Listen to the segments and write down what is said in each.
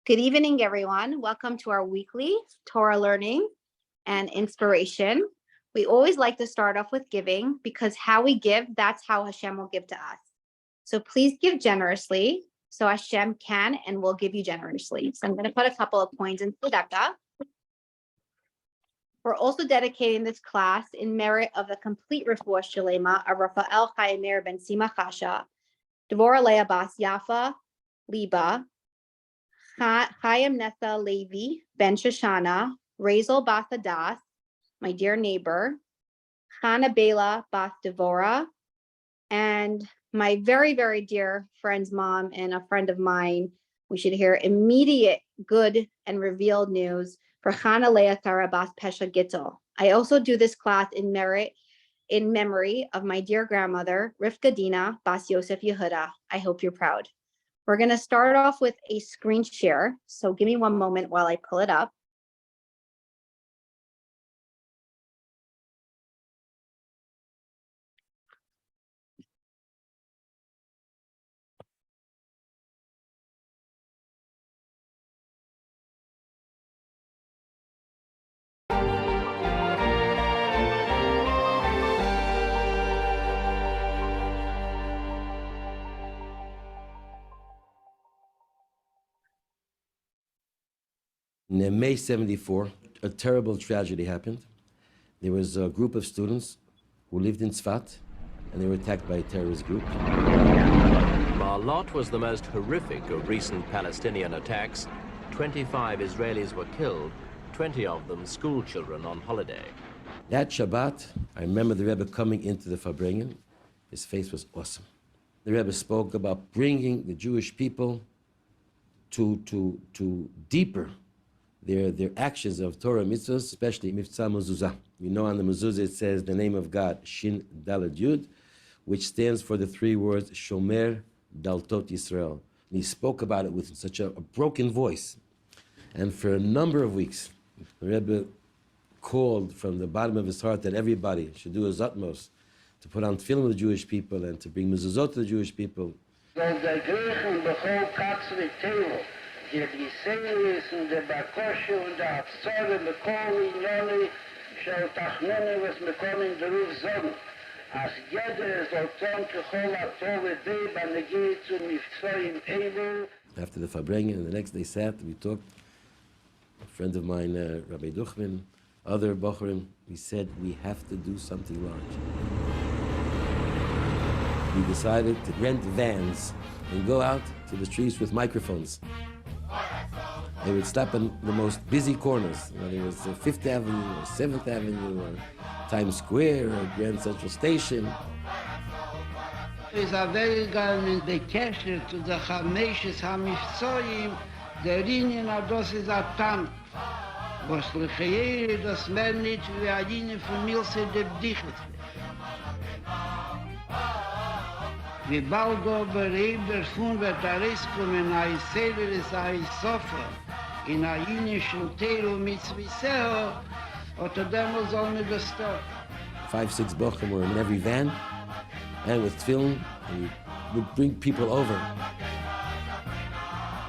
Good evening, everyone. Welcome to our weekly Torah learning and inspiration. We always like to start off with giving because how we give, that's how Hashem will give to us. So please give generously so Hashem can and will give you generously. So I'm going to put a couple of coins in tzedakah. We're also dedicating this class in merit of the complete refuah shalema of Rafael Chaya Meir ben Sima Chasha, Devorah Leah Bas Yafa Liba, Chaim Nessa Levi ben Shoshana, Razel Bas Hadas, my dear neighbor, Chana Bela Bas Devorah, and my very, very dear friend's mom and a friend of mine. We should hear immediate good and revealed news for Chana Leah Tara Bas Pesha Gittel. I also do this class in memory of my dear grandmother, Rivka Dina Bas Yosef Yehuda. I hope you're proud. We're going to start off with a screen share. So give me one moment while I pull it up. In May 74, a terrible tragedy happened. There was a group of students who lived in Tzfat, and they were attacked by a terrorist group. Marlot was the most horrific of recent Palestinian attacks. 25 Israelis were killed, 20 of them school children on holiday. That Shabbat, I remember the Rebbe coming into the Farbrengen. His face was awesome. The Rebbe spoke about bringing the Jewish people to deeper their actions of Torah mitzvahs, especially Mivtza Mezuzah. You know, on the mezuzah it says the name of God, Shin Daled Yud, which stands for the three words Shomer Daltot Yisrael. And he spoke about it with such a broken voice. And for a number of weeks, the Rebbe called from the bottom of his heart that everybody should do his utmost to put on tefillin with the Jewish people and to bring mezuzot to the Jewish people. Der Giselis und der Bakosche und der Absore bekommen in Joni, schau Tachnene, was bekommen in der Ruf Sonn. Als jeder soll tun, kechol atove dei, banegi zu Mifzoim Eber. After the Farbrengen, and the next day sat, we talked. A friend of mine, Rabbi Duchman, other Bochurim, we said, we have to do something large. We decided to rent vans and go out to the streets with microphones. They would stop in the most busy corners, whether it was 5th Avenue or 7th Avenue or Times Square or Grand Central Station. Is a very in the Kesher to the Chameshes HaMifzoim, der Linien das ist a Tank. Was Lecheire das mehr nicht wie a Linie von Milse der Bdichet. Wie bald aber der Fund wird rauskommen, a Iseler ist a Isofer, in a Jinischen Teilu Mitzviseho, oder demol soll mir das stop. 5-6 Bochum were in every van, and with tefillin, and we would bring people over.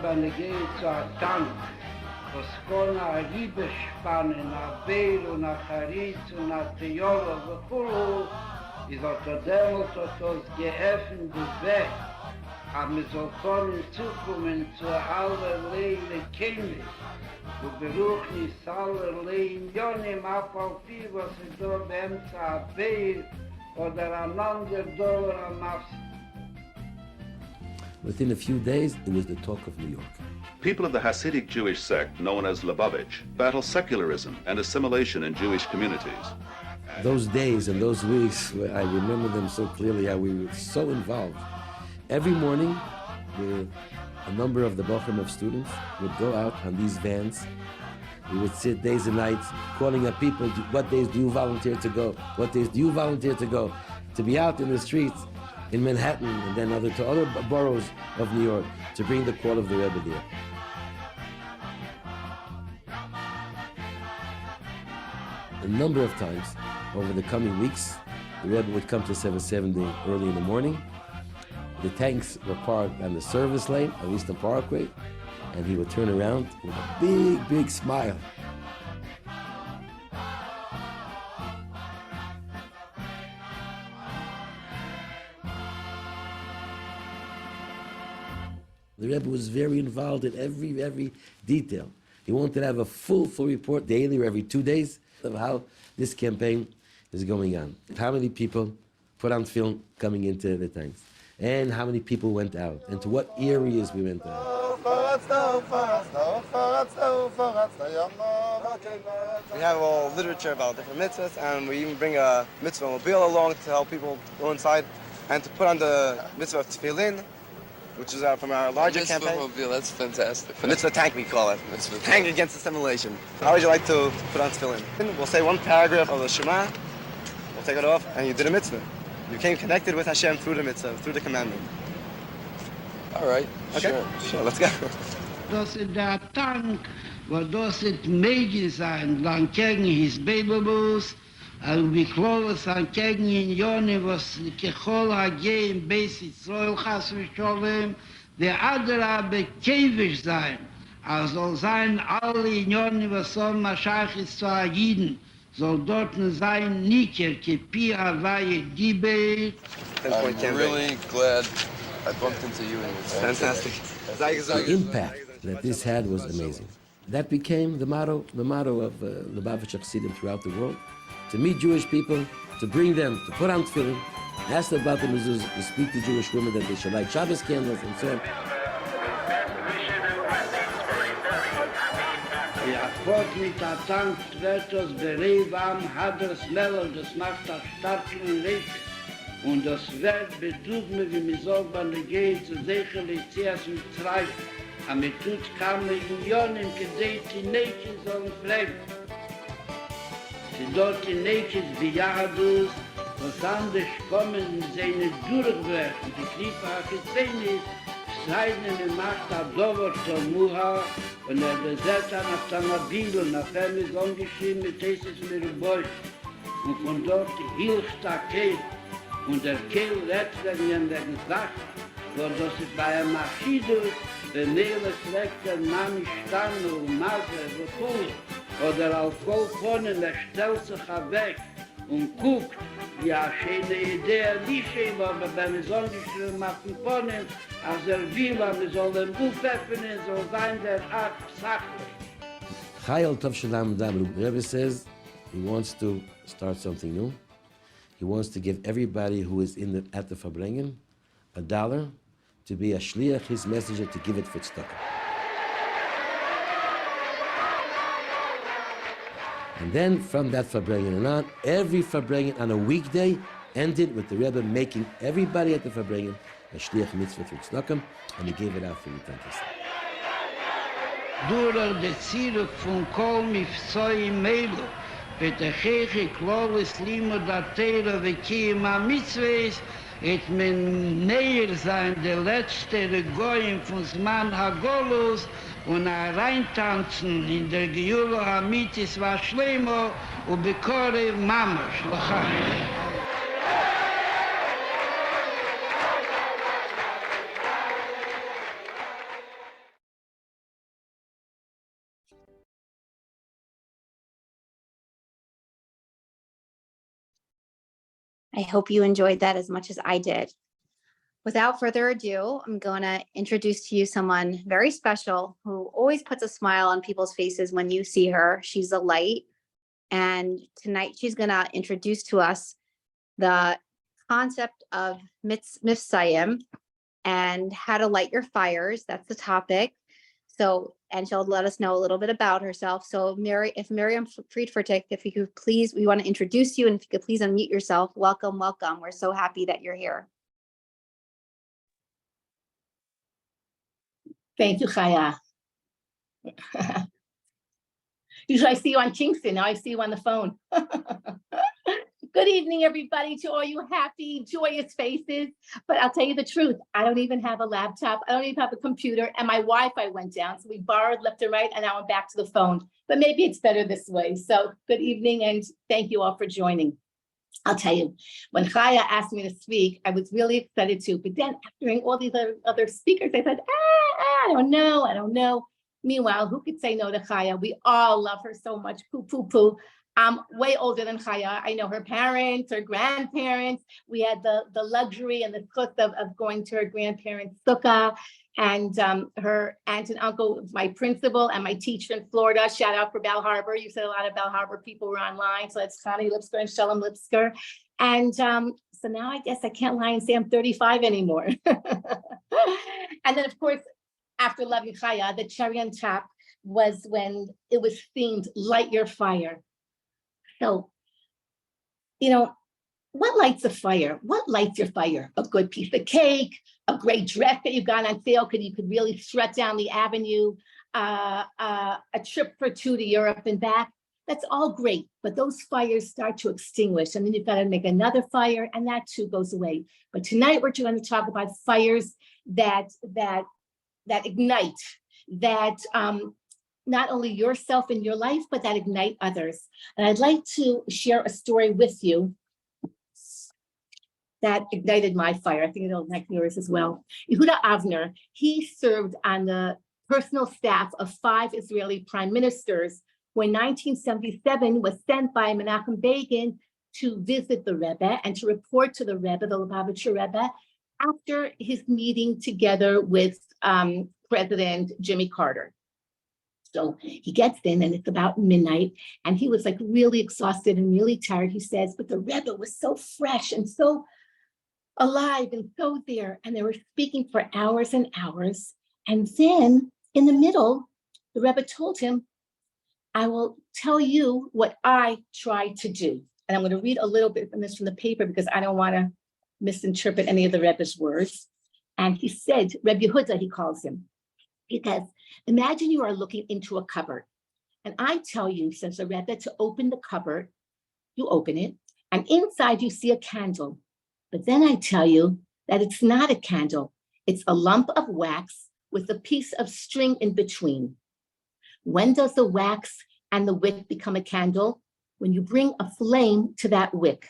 Wenn ich gehe zu a Tank, was kann a Riebe spannen, a Beil und a Charitz und a Teola, וכולו, is der Dämmel hat uns geöffnet den Weg, aber wir soll können zukommen zu allerlei Lekemnis, und beruchen ist allerlei in Jönem Apalpi, was ist da beimts a Beil oder an ander Dollar am Mafs. Within a few days, it was the talk of New York. People of the Hasidic Jewish sect known as Lubavitch battle secularism and assimilation in Jewish communities. Those days and those weeks, I remember them so clearly, how we were so involved. Every morning, a number of the Bochum of students would go out on these vans. We would sit days and nights calling up people, what days do you volunteer to go? What days do you volunteer to go? To be out in the streets in Manhattan and then to other boroughs of New York to bring the call of the Rebbe there. A number of times over the coming weeks, the Rebbe would come to 770 early in the morning. The tanks were parked on the service lane, on Eastern Parkway. and he would turn around with a big, big smile. The Rebbe was very involved in every detail. He wanted to have a full report daily or every 2 days of how this campaign is going on. How many people put on film coming into the tanks, and how many people went out, and to what areas we went out. We have all literature about different mitzvahs, and we even bring a mitzvah mobile along to help people go inside and to put on the mitzvah of tefillin, which is from our larger campaign. Mobile, that's fantastic. The mitzvah tank, we call it. Tank against assimilation. How would you like to put on tefillin? We'll say one paragraph of the Shema, we'll take it off, and you did a mitzvah. You became connected with Hashem through the mitzvah, through the commandment. All right, Okay? Sure, let's go. Das ist der Tank, wo das ist möglich sein, lang gegen his Babybus, und wie Klovis an gegen in Joni, was Kechol Hagei im Beis Yisrael Chas v'Sholem, der Adra bekäfisch sein, soll sein alle in Joni, was soll Maschach ist zu Agiden, soll dort sein Niker, Kepi Havaye Dibet. I'm really glad I bumped into you. Fantastic. The impact that this had was amazing. That became the motto of Lubavitch Chassidim throughout the world, to meet Jewish people, to bring them, to put on tefillin, ask them about the mezuzah, to speak to Jewish women that they should light Shabbos candles, and so on. Ja, Gott mit der Tank wird das Berevam, hat das Meller, das macht das starken Licht. Und das wird bedürfen, wie mir sagt, wenn geht, zu sicher, Lizias mit Treib. Aber mir tut kaum Millionen, gedreht die Nächte sollen bleiben. Sie dort die Nächte wie Jahadus, was anders kommen, seine durchwerfen, die Kliefe hat gesehen ist, seine Macht hat Dover zum Muha, und besetzt an Automobil, und auf ihm ist umgeschrieben mit Jesus mit dem Beuch. Und von dort hilft der Kehl, und der Kehl letztlich in der Gesagt, wo das ist bei einem Chassidus, wenn Nele schlägt der Mann stand und Masse, so cool, oder auf Kolfonen, stellt sich weg und guckt, wie eine schöne Idee nicht schön, aber wenn wir so geschrieben machen können, als will, wir sollen den Buch öffnen, so sein der Art sachlich. Chayal Tov Shalom Dam. The Rebbe says he wants to start something new. He wants to give everybody who is at the Farbrengen $1 to be a shliach, his messenger, to give it for tzedakah. And then from that Farbrengen and on, every Farbrengen on a weekday ended with the Rebbe making everybody at the Farbrengen a shliach mitzvah for tzedakah, and he gave it out for the Tantas. Durch die Ziruk von Kol Mifzoi Melo, Petacheke Klovis Limo Datera Vekiem Mitzvahs, et men näher sein der letzte Regoyim von Zman Hagolus und reintanzen in der Gejulo Hamitis war Schlemo und Bekore Mamash. I hope you enjoyed that as much as I did. Without further ado, I'm going to introduce to you someone very special who always puts a smile on people's faces when you see her. She's a light. And tonight she's going to introduce to us the concept of Mifsayim and how to light your fires. That's the topic. So, and she'll let us know a little bit about herself. So if Miriam Freidfertig, if you could please, we want to introduce you, and if you could please unmute yourself. Welcome, welcome. We're so happy that you're here. Thank you, Chaya. Usually I see you on Kingston, now I see you on the phone. Good evening, everybody, to all you happy, joyous faces. But I'll tell you the truth, I don't even have a laptop. I don't even have a computer, and my Wi-Fi went down. So we borrowed left and right, and now I'm back to the phone. But maybe it's better this way. So good evening, and thank you all for joining. I'll tell you, when Chaya asked me to speak, I was really excited too. But then after hearing all these other speakers, I said, I don't know. Meanwhile, who could say no to Chaya? We all love her so much. Poo. I'm way older than Chaya. I know her parents, her grandparents. We had the luxury and the zchut of going to her grandparents' sukkah. And her aunt and uncle was my principal and my teacher in Florida. Shout out for Bell Harbor. You said a lot of Bell Harbor people were online. So that's Connie Lipsker and Shalom Lipsker. And so now I guess I can't lie and say I'm 35 anymore. And then, of course, after loving Chaya, the cherry on top was when it was themed Light Your Fire. So, what lights a fire? What lights your fire? A good piece of cake, a great dress that you got on sale because you could really strut down the avenue, a trip for two to Europe and back. That's all great, but those fires start to extinguish, and then you've got to make another fire, and that too goes away. But tonight we're going to talk about fires that ignite, that not only yourself in your life, but that ignite others. And I'd like to share a story with you that ignited my fire. I think it'll ignite yours as well. Yehuda Avner, he served on the personal staff of 5 Israeli prime ministers when 1977 was sent by Menachem Begin to visit the Rebbe and to report to the Rebbe, the Lubavitcher Rebbe, after his meeting together with President Jimmy Carter. So he gets in and it's about midnight and he was like really exhausted and really tired, he says, but the Rebbe was so fresh and so alive and so there. And they were speaking for hours and hours. And then in the middle, the Rebbe told him, I will tell you what I tried to do. And I'm going to read a little bit from this from the paper because I don't want to misinterpret any of the Rebbe's words. And he said, Reb Yehuda, he calls him, because imagine you are looking into a cupboard. And I tell you, says the Rebbe, to open the cupboard. You open it, and inside you see a candle. But then I tell you that it's not a candle. It's a lump of wax with a piece of string in between. When does the wax and the wick become a candle? When you bring a flame to that wick.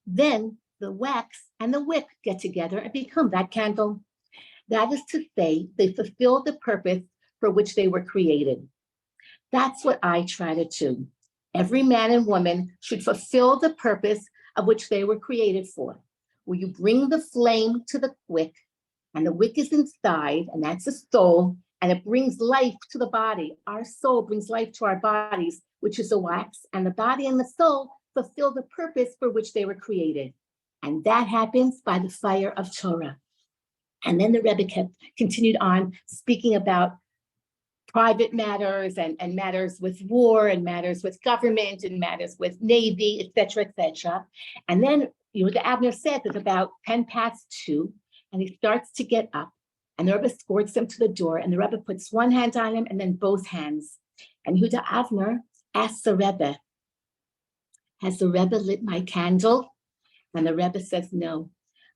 Then the wax and the wick get together and become that candle. That is to say, they fulfill the purpose for which they were created. That's what I try to do. Every man and woman should fulfill the purpose of which they were created for. Where you bring the flame to the wick, and the wick is inside, and that's the soul, and it brings life to the body. Our soul brings life to our bodies, which is the wax, and the body and the soul fulfill the purpose for which they were created. And that happens by the fire of Torah. And then the Rebbe continued on speaking about private matters and matters with war and matters with government and matters with Navy, et cetera, et cetera. And then Yehuda Avner says it's about 2:10, and he starts to get up. And the Rebbe escorts him to the door, and the Rebbe puts one hand on him and then both hands. And Yehuda Avner asks the Rebbe, has the Rebbe lit my candle? And the Rebbe says, no.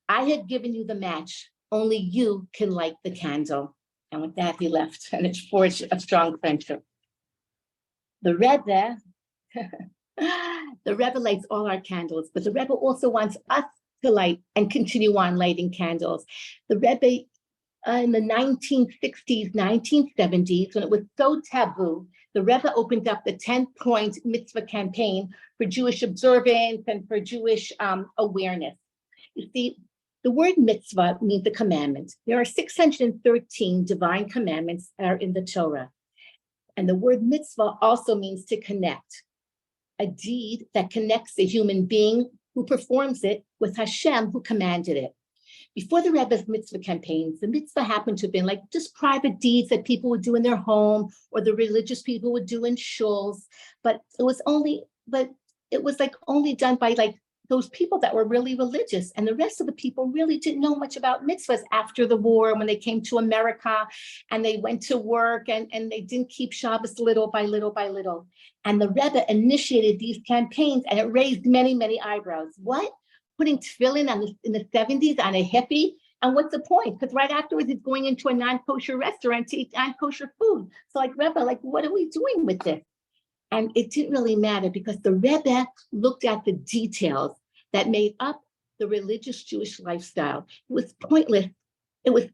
I had given you the match. Only you can light the candle. And with that, he left, and it forged a strong friendship. The Rebbe, the Rebbe lights all our candles, but the Rebbe also wants us to light and continue on lighting candles. The Rebbe, in the 1960s, 1970s, when it was so taboo, the Rebbe opened up the 10-point mitzvah campaign for Jewish observance and for Jewish awareness. You see, the word mitzvah means the commandment. There are 613 divine commandments that are in the Torah. And the word mitzvah also means to connect, a deed that connects the human being who performs it with Hashem who commanded it. Before the Rebbe's mitzvah campaigns, the mitzvah happened to have been like just private deeds that people would do in their home or the religious people would do in shuls, but it was only done by like those people that were really religious, and the rest of the people really didn't know much about mitzvahs after the war when they came to America and they went to work and they didn't keep Shabbos little by little by little. And the Rebbe initiated these campaigns and it raised many, many eyebrows. What? Putting tefillin in the 70s on a hippie? And what's the point? Because right afterwards, he's going into a non-kosher restaurant to eat non-kosher food. So like, Rebbe, like, what are we doing with this? And it didn't really matter because the Rebbe looked at the details that made up the religious Jewish lifestyle. It was pointless. It was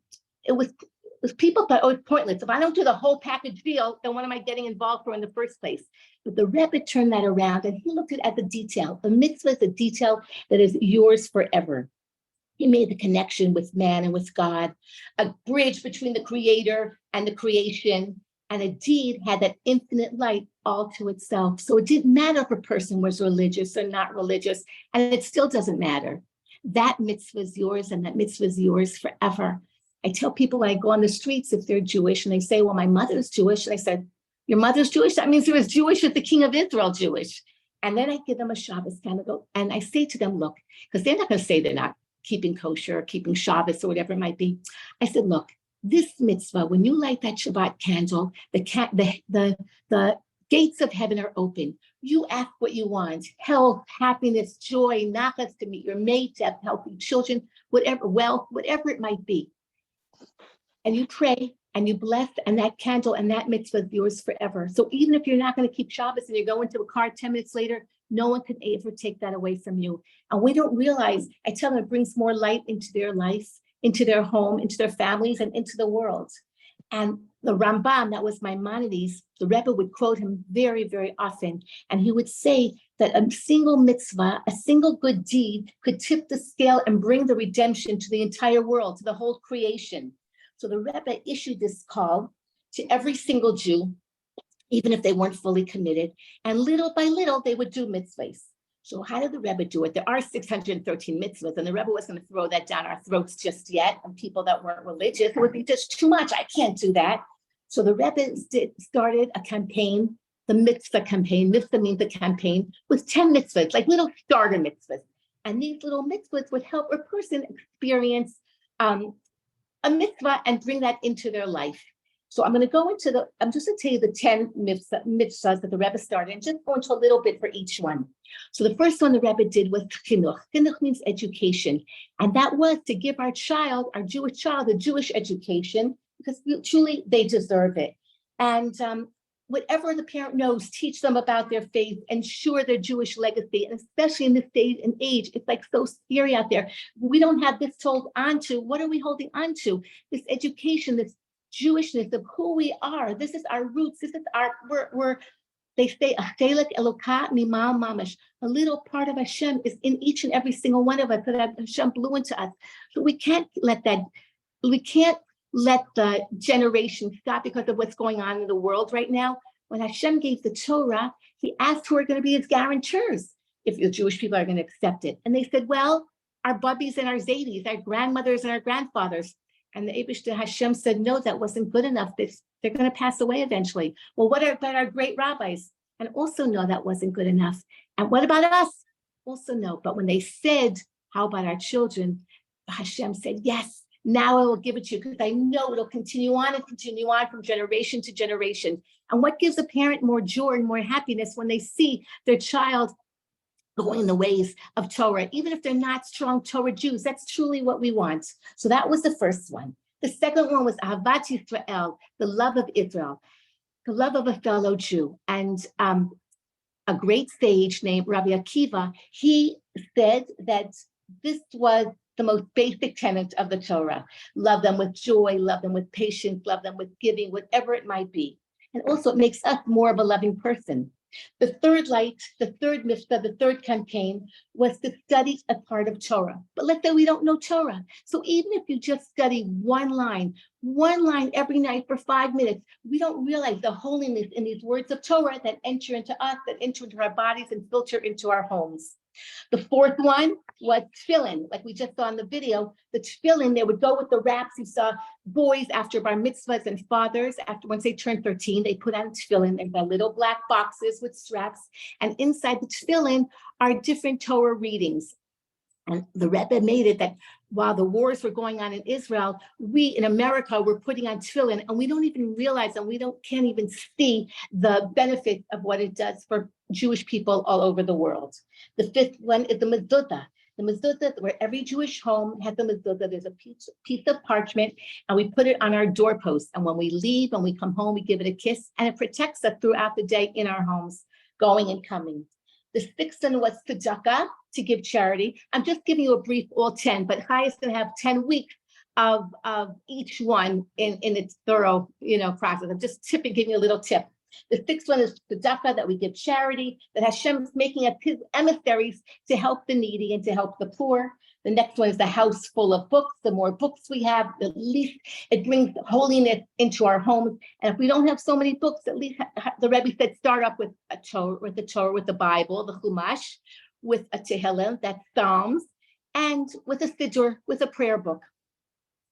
people thought, oh, it's pointless. If I don't do the whole package deal, then what am I getting involved for in the first place? But the Rebbe turned that around and he looked at the detail. The mitzvah is a detail that is yours forever. He made the connection with man and with God, a bridge between the creator and the creation, and a deed had that infinite light all to itself. So it didn't matter if a person was religious or not religious, and it still doesn't matter. That mitzvah is yours, and that mitzvah is yours forever. I tell people when I go on the streets, if they're Jewish, and they say, well, my mother's Jewish, and I said, your mother's Jewish? That means you're as Jewish as the king of Israel Jewish. And then I give them a Shabbos candle, and I say to them, look, because they're not going to say they're not keeping kosher or keeping Shabbos or whatever it might be. I said, look, this mitzvah, when you light that Shabbat candle, the gates of heaven are open. You ask what you want, health, happiness, joy, nachas, to meet your mate, to have healthy children, whatever, wealth, whatever it might be. And you pray and you bless, and that candle and that mitzvah is yours forever. So even if you're not going to keep Shabbos and you go into a car 10 minutes later, no one can ever take that away from you. And we don't realize, I tell them it brings more light into their life, into their home, into their families, and into the world. And the Rambam, that was Maimonides, the Rebbe would quote him very, very often. And he would say that a single mitzvah, a single good deed could tip the scale and bring the redemption to the entire world, to the whole creation. So the Rebbe issued this call to every single Jew, even if they weren't fully committed. And little by little, they would do mitzvahs. So how did the Rebbe do it? There are 613 mitzvahs, and the Rebbe wasn't going to throw that down our throats just yet. And people that weren't religious, it would be just too much. I can't do that. So the Rebbe started a campaign, the mitzvah campaign. Mitzvah means the campaign, with 10 mitzvahs, like little starter mitzvahs. And these little mitzvahs would help a person experience a mitzvah and bring that into their life. So I'm going to go into I'm just going to tell you the 10 mitzvahs that the Rebbe started, and just go into a little bit for each one. So the first one the Rebbe did was chinuch. Chinuch means education. And that was to give our child, our Jewish child, a Jewish education, because truly they deserve it. And whatever the parent knows, teach them about their faith, ensure their Jewish legacy. And especially in this day and age, it's like so scary out there. We don't have this told onto. What are we holding onto? This education, this Jewishness of who we are. This is our roots. This is we're they say, a little part of Hashem is in each and every single one of us that Hashem blew into us. So we can't let the generation stop because of what's going on in the world right now. When Hashem gave the Torah, he asked who are going to be his guarantors if the Jewish people are going to accept it. And they said, well, our bubbies and our zaydis, our grandmothers and our grandfathers. And the Eibishter Hashem said, no, that wasn't good enough. They're going to pass away eventually. Well, what about our great rabbis? And also, no, that wasn't good enough. And what about us? Also, no. But when they said, how about our children? Hashem said, yes, now I will give it to you, because I know it'll continue on and continue on from generation to generation. And what gives a parent more joy and more happiness when they see their child going in the ways of Torah, even if they're not strong Torah Jews? That's truly what we want. So that was the first one. The second one was Ahavat Yisrael, the love of Israel, the love of a fellow Jew. And a great sage named Rabbi Akiva, he said that this was the most basic tenet of the Torah. Love them with joy, love them with patience, love them with giving, whatever it might be. And also it makes us more of a loving person. The third light, the third mitzvah, the third campaign was to study a part of Torah. But let's say we don't know Torah. So even if you just study one line every night for 5 minutes, we don't realize the holiness in these words of Torah that enter into us, that enter into our bodies and filter into our homes. The fourth one was tefillin, like we just saw in the video. The tefillin, they would go with the wraps. You saw boys after bar mitzvahs and fathers, after once they turned 13, they put on tefillin. They're little black boxes with straps. And inside the tefillin are different Torah readings. And the Rebbe made it that while the wars were going on in Israel, we in America were putting on tefillin, and we don't even realize, and can't even see the benefit of what it does for Jewish people all over the world. The fifth one is the mezuzah. The mezuzah, where every Jewish home has a mezuzah. There's a piece of parchment, and we put it on our doorpost. And when we leave, when we come home, we give it a kiss, and it protects us throughout the day in our homes, going and coming. The sixth one was tzedakah, to give charity. I'm just giving you a brief all 10, but Chaya is going to have 10 weeks of each one in its thorough, process. I'm just giving you a little tip. The sixth one is tzedakah, that we give charity, that Hashem is making us his emissaries to help the needy and to help the poor. The next one is the house full of books. The more books we have, the least it brings holiness into our homes. And if we don't have so many books, at least the Rebbe said, start up with the Torah, with the Bible, the Chumash, with a Tehillim, that's Psalms, and with a Siddur, with a prayer book.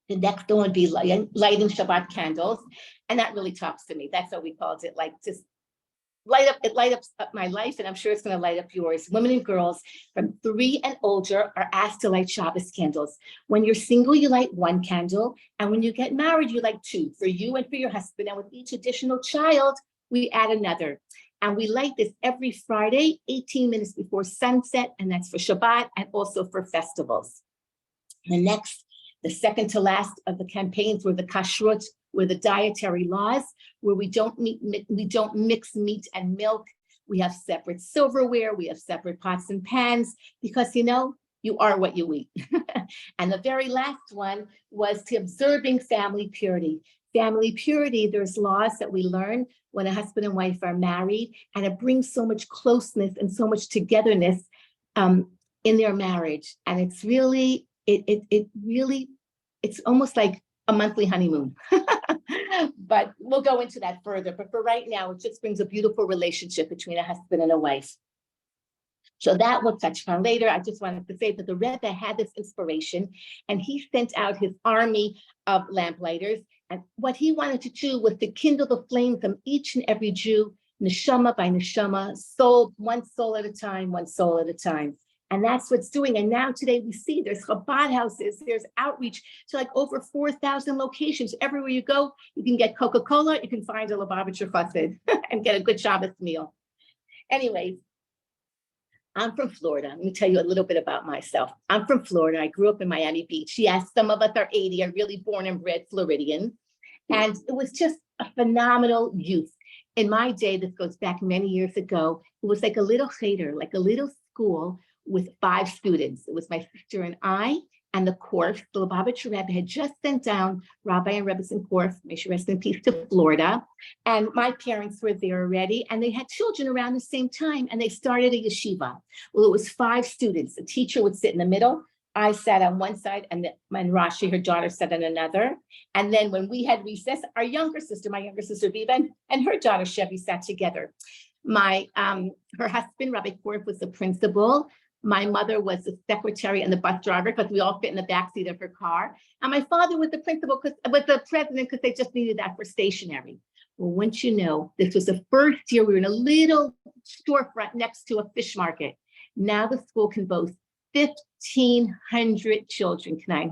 The next one would be lighting Shabbat candles. And that really talks to me. That's what we called it, like just light up my life, and I'm sure it's going to light up yours. Women and girls from 3 and older are asked to light Shabbos candles. When you're single, you light 1 candle. And when you get married, you light 2 for you and for your husband. And with each additional child, we add another. And we light this every Friday, 18 minutes before sunset. And that's for Shabbat and also for festivals. The second to last of the campaigns were the kashrut, were the dietary laws, where we don't mix meat and milk. We have separate silverware, we have separate pots and pans, because you are what you eat. And the very last one was to observing family purity. Family purity, there's laws that we learn when a husband and wife are married, and it brings so much closeness and so much togetherness in their marriage. And it's really, it's almost like a monthly honeymoon. But we'll go into that further. But for right now, it just brings a beautiful relationship between a husband and a wife. So that we'll touch upon later. I just wanted to say that the Rebbe had this inspiration, and he sent out his army of lamplighters. And what he wanted to do was to kindle the flames of each and every Jew, neshama by neshama, soul, one soul at a time, one soul at a time. And that's what's doing. And now today we see there's Chabad houses, there's outreach to like over 4,000 locations. Everywhere you go, you can get Coca-Cola, you can find a Lubavitcher Chassid and get a good Shabbos meal. Anyways, I'm from Florida. Let me tell you a little bit about myself. I'm from Florida. I grew up in Miami Beach. Yes, some of us are 80, are really born and bred Floridian. And it was just a phenomenal youth. In my day, this goes back many years ago, it was like a little cheder, like a little school with 5 students. It was my sister and I, and the Korf. The Lubavitcher Rebbe had just sent down Rabbi and Rebbetzin Korf, may she rest in peace, to Florida. And my parents were there already, and they had children around the same time, and they started a yeshiva. Well, it was 5 students. The teacher would sit in the middle. I sat on one side, and Rashi, her daughter, sat on another. And then when we had recess, my younger sister Viva, and her daughter Chevy sat together. Her husband, Rabbi Korf, was the principal. My mother was the secretary and the bus driver, because we all fit in the backseat of her car. And my father was the principal, was the president, because they just needed that for stationery. Well, once you know, this was the first year we were in a little storefront next to a fish market. Now the school can boast 1,500 children, and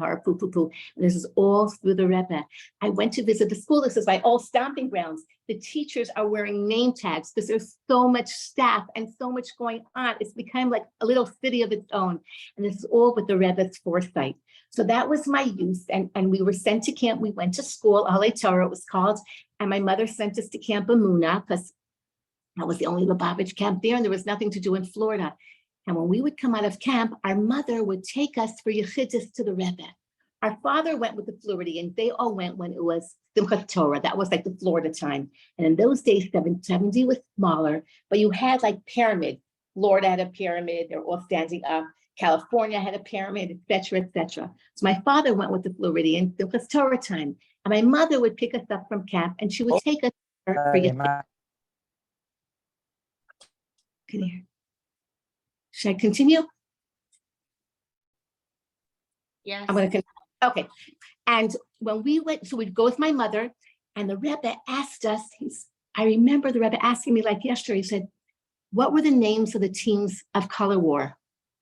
this is all through the Rebbe. I went to visit the school. This is my old stomping grounds. The teachers are wearing name tags because there's so much staff and so much going on. It's become like a little city of its own. And this is all with the Rebbe's foresight. So that was my youth. And we were sent to camp. We went to school, Alei Torah it was called. And my mother sent us to Camp Amuna, because that was the only Lubavitch camp there, and there was nothing to do in Florida. And when we would come out of camp, our mother would take us for Yechidus to the Rebbe. Our father went with the Floridians. They all went when it was Simchat Torah. That was like the Florida time. And in those days, 770 was smaller, but you had like pyramid. Florida had a pyramid. They're all standing up. California had a pyramid, et cetera, et cetera. So my father went with the Floridians. Simchat Torah time. And my mother would pick us up from camp, and she would take us for Yechidus. Can you hear? Should I continue? Yes. I'm going to continue. Okay. And when we went, so we'd go with my mother, and the Rebbe asked us, I remember the Rebbe asking me like yesterday, he said, what were the names of the teams of color war?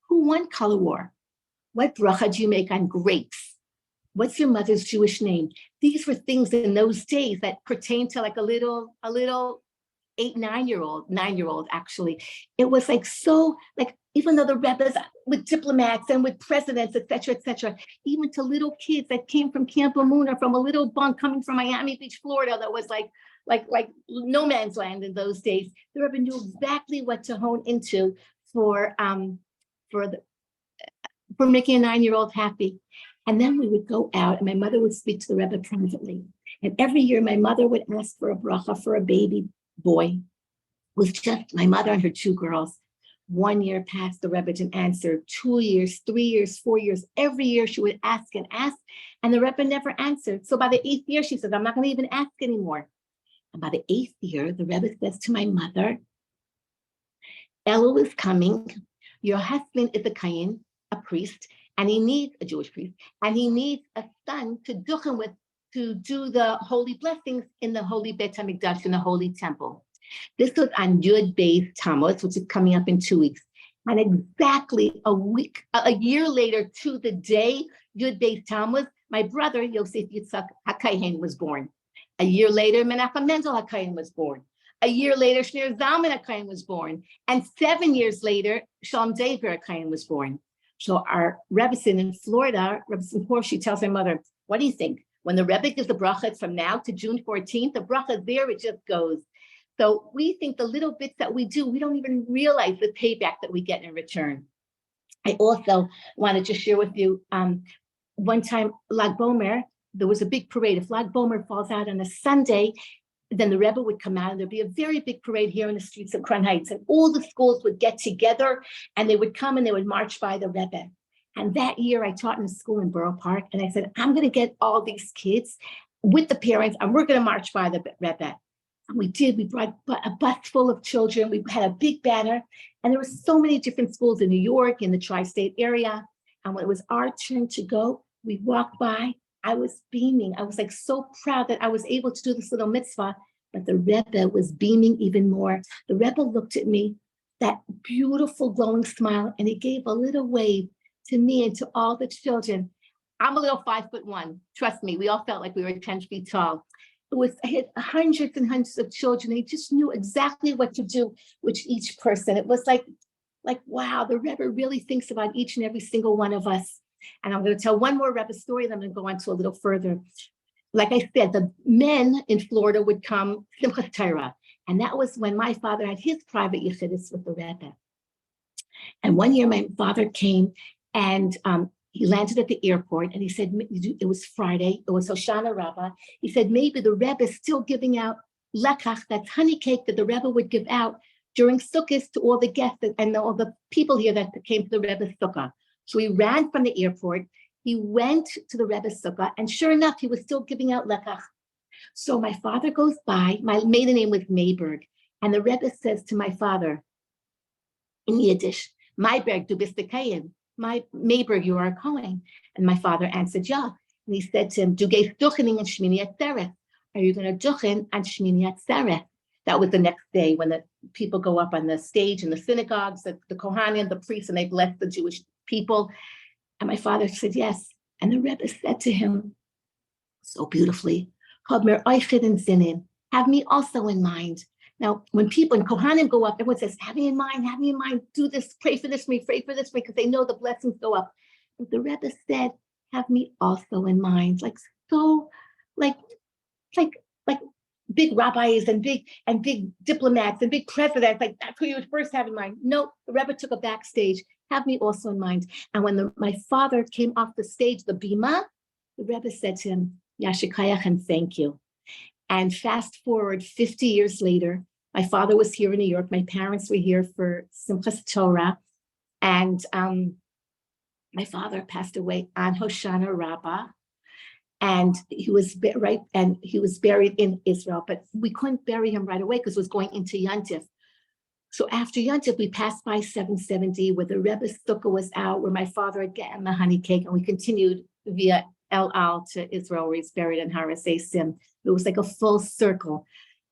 Who won color war? What bracha do you make on grapes? What's your mother's Jewish name? These were things in those days that pertained to like a little 9-year-old actually. It was like so, like, even though the Rebbe's with diplomats and with presidents, et cetera, even to little kids that came from Camp Amuna, from a little bunk coming from Miami Beach, Florida, that was like no man's land in those days. The Rebbe knew exactly what to hone into for making a 9-year-old happy. And then we would go out and my mother would speak to the Rebbe privately. And every year my mother would ask for a bracha for a baby boy. It was just my mother and her 2 girls. 1 year passed, the Rebbe didn't answer. 2 years, 3 years, 4 years. Every year she would ask, and the Rebbe never answered. So by the 8th year, she said, I'm not going to even ask anymore. And by the 8th year, the Rebbe says to my mother, Elul is coming. Your husband is a Kayin, a priest, and he needs a Jewish priest, and he needs a son to duchen with, to do the holy blessings in the holy Beit HaMikdash, in the holy temple. This was on Yud Beis Tammuz, which is coming up in 2 weeks. And exactly a year later to the day, Yud Beis Tammuz, my brother, Yosef Yitzhak HaKayin, was born. A year later, Menachem Mendel HaKayin was born. A year later, Shneur Zalman HaKayin was born. And 7 years later, Shalom Dever HaKayin was born. So our Rebbetzin in Florida, Rebbetzin Porsche, she tells her mother, what do you think? When the Rebbe gives the bracha from now to June 14th, the bracha there, it just goes. So we think the little bits that we do, we don't even realize the payback that we get in return. I also wanted to share with you, one time, Lag Bomer, there was a big parade. If Lag Bomer falls out on a Sunday, then the Rebbe would come out and there'd be a very big parade here in the streets of Crown Heights. And all the schools would get together and they would come and they would march by the Rebbe. And that year I taught in a school in Borough Park. And I said, I'm going to get all these kids with the parents and we're going to march by the Rebbe. And we did. We brought a bus full of children. We had a big banner. And there were so many different schools in New York, in the tri-state area. And when it was our turn to go, we walked by. I was beaming. I was like so proud that I was able to do this little mitzvah, but the Rebbe was beaming even more. The Rebbe looked at me, that beautiful glowing smile, and he gave a little wave to me and to all the children. I'm a little 5'1". Trust me, we all felt like we were 10 feet tall. It was, I had hundreds and hundreds of children. They just knew exactly what to do with each person. It was like, wow, the Rebbe really thinks about each and every single one of us. And I'm going to tell one more Rebbe story, then I'm going to go on to a little further. Like I said, the men in Florida would come Simchas Torah. And that was when my father had his private Chassidus with the Rebbe. And one year my father came and he landed at the airport and he said, it was Friday, it was Hoshana Rabbah. He said, maybe the Rebbe is still giving out lekach, that's honey cake that the Rebbe would give out during Sukkot to all the guests and all the people here that came to the Rebbe's Sukkah. So he ran from the airport, he went to the Rebbe's Sukkah, and sure enough, he was still giving out lekach. So my father goes by, my maiden name was Mayberg, and the Rebbe says to my father, in Yiddish, Mayberg, du bist a Kohen. My Mayberg, you are a Kohen. And my father answered, yeah. And he said to him, du gehst duchening on Shmini Atzeret. Are you going to duchen on Shmini Atzeret? That was the next day when the people go up on the stage in the synagogues, the Kohanim, the priests, and they bless the Jewish people. And my father said, yes. And the Rebbe said to him so beautifully, have me also in mind. Now, when people in Kohanim go up, everyone says, have me in mind, do this, pray for this for me, because they know the blessings go up. But the Rebbe said, have me also in mind. Like big rabbis and big diplomats and big presidents, like that's who you would first have in mind. No, the Rebbe took a backstage, have me also in mind. And when my father came off the stage, the bima, the Rebbe said to him, Yashikayach, and thank you. And fast forward 50 years later, my father was here in New York. My parents were here for Simchas Torah. And my father passed away on Hoshana Rabbah. And he was buried in Israel, but we couldn't bury him right away because it was going into Yontif. So after Yontif, we passed by 770, where the Rebbe's sukkah was out, where my father had gotten the honey cake, and we continued via El Al to Israel, where he's buried in Har Sim. It was like a full circle.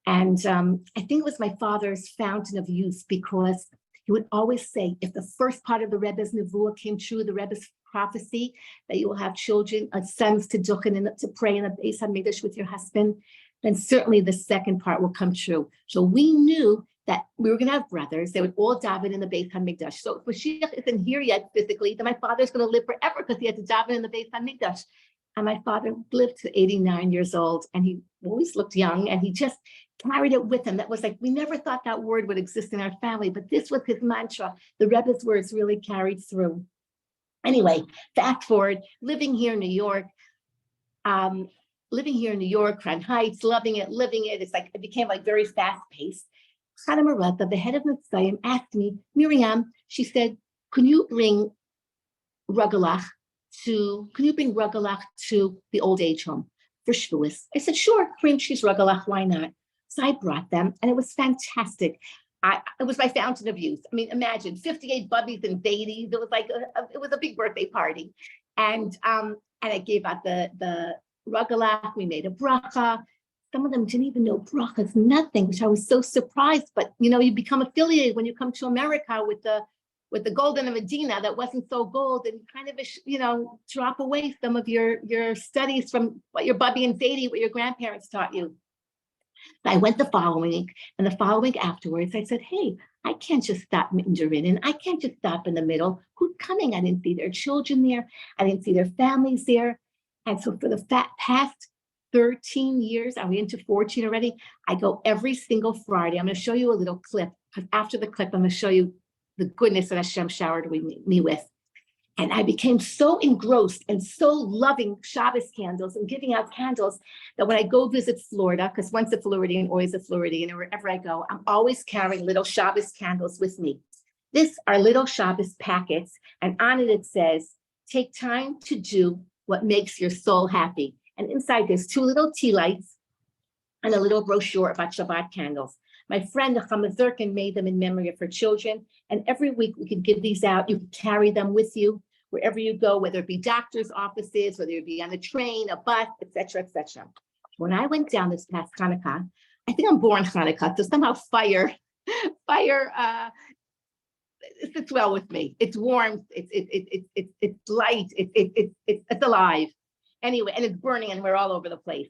And I think it was my father's fountain of youth, because he would always say, if the first part of the Rebbe's nevuah came true, the Rebbe's prophecy that you will have children, sons to duchen and to pray in the Beis HaMikdash with your husband, then certainly the second part will come true. So we knew that we were going to have brothers. They would all daven in the Beis HaMikdash. So if Mashiach isn't here yet physically, then my father's going to live forever because he had to daven in the Beis HaMikdash. And my father lived to 89 years old, and he always looked young, and he just carried it with him. That was like, we never thought that word would exist in our family, but this was his mantra. The Rebbe's words really carried through. Anyway, fast forward, living here in New York, Crown Heights, loving it, living it. It's like, it became like very fast paced. Chana Marata, the head of Mitzvayim, asked me, Miriam, she said, can you bring Rugelach to the old age home for Shavuos? I said, sure, bring Shis Rugelach, why not? So I brought them, and it was fantastic. It was my fountain of youth. I mean, imagine 58 bubbies and babies. It was like it was a big birthday party, and I gave out the Rugelach. We made a bracha. Some of them didn't even know brachas, nothing, which I was so surprised. But you become affiliated when you come to America with the gold in a Medina that wasn't so gold, and kind of drop away some of your studies from what your bubby and Zadie, what your grandparents taught you. So I went the following week, and the following afterwards, I said, hey, I can't just stop and I can't just stop in the middle. Who's coming? I didn't see their children there. I didn't see their families there. And so for the past 13 years, are we into 14 already? I go every single Friday. I'm going to show you a little clip, because after the clip, I'm going to show you the goodness that Hashem showered me with. And I became so engrossed and so loving Shabbos candles and giving out candles that when I go visit Florida, because once a Floridian, always a Floridian, and wherever I go, I'm always carrying little Shabbos candles with me. These are little Shabbos packets, and on it says, take time to do what makes your soul happy. And inside there's 2 little tea lights and a little brochure about Shabbat candles. My friend, the Chamazurkin, made them in memory of her children. And every week we could give these out. You can carry them with you wherever you go, whether it be doctor's offices, whether it be on a train, a bus, etc., etc. When I went down this past Hanukkah, I think I'm born Hanukkah, so somehow fire it fits well with me. It's warm, it's light, it's alive. Anyway, and it's burning, and we're all over the place.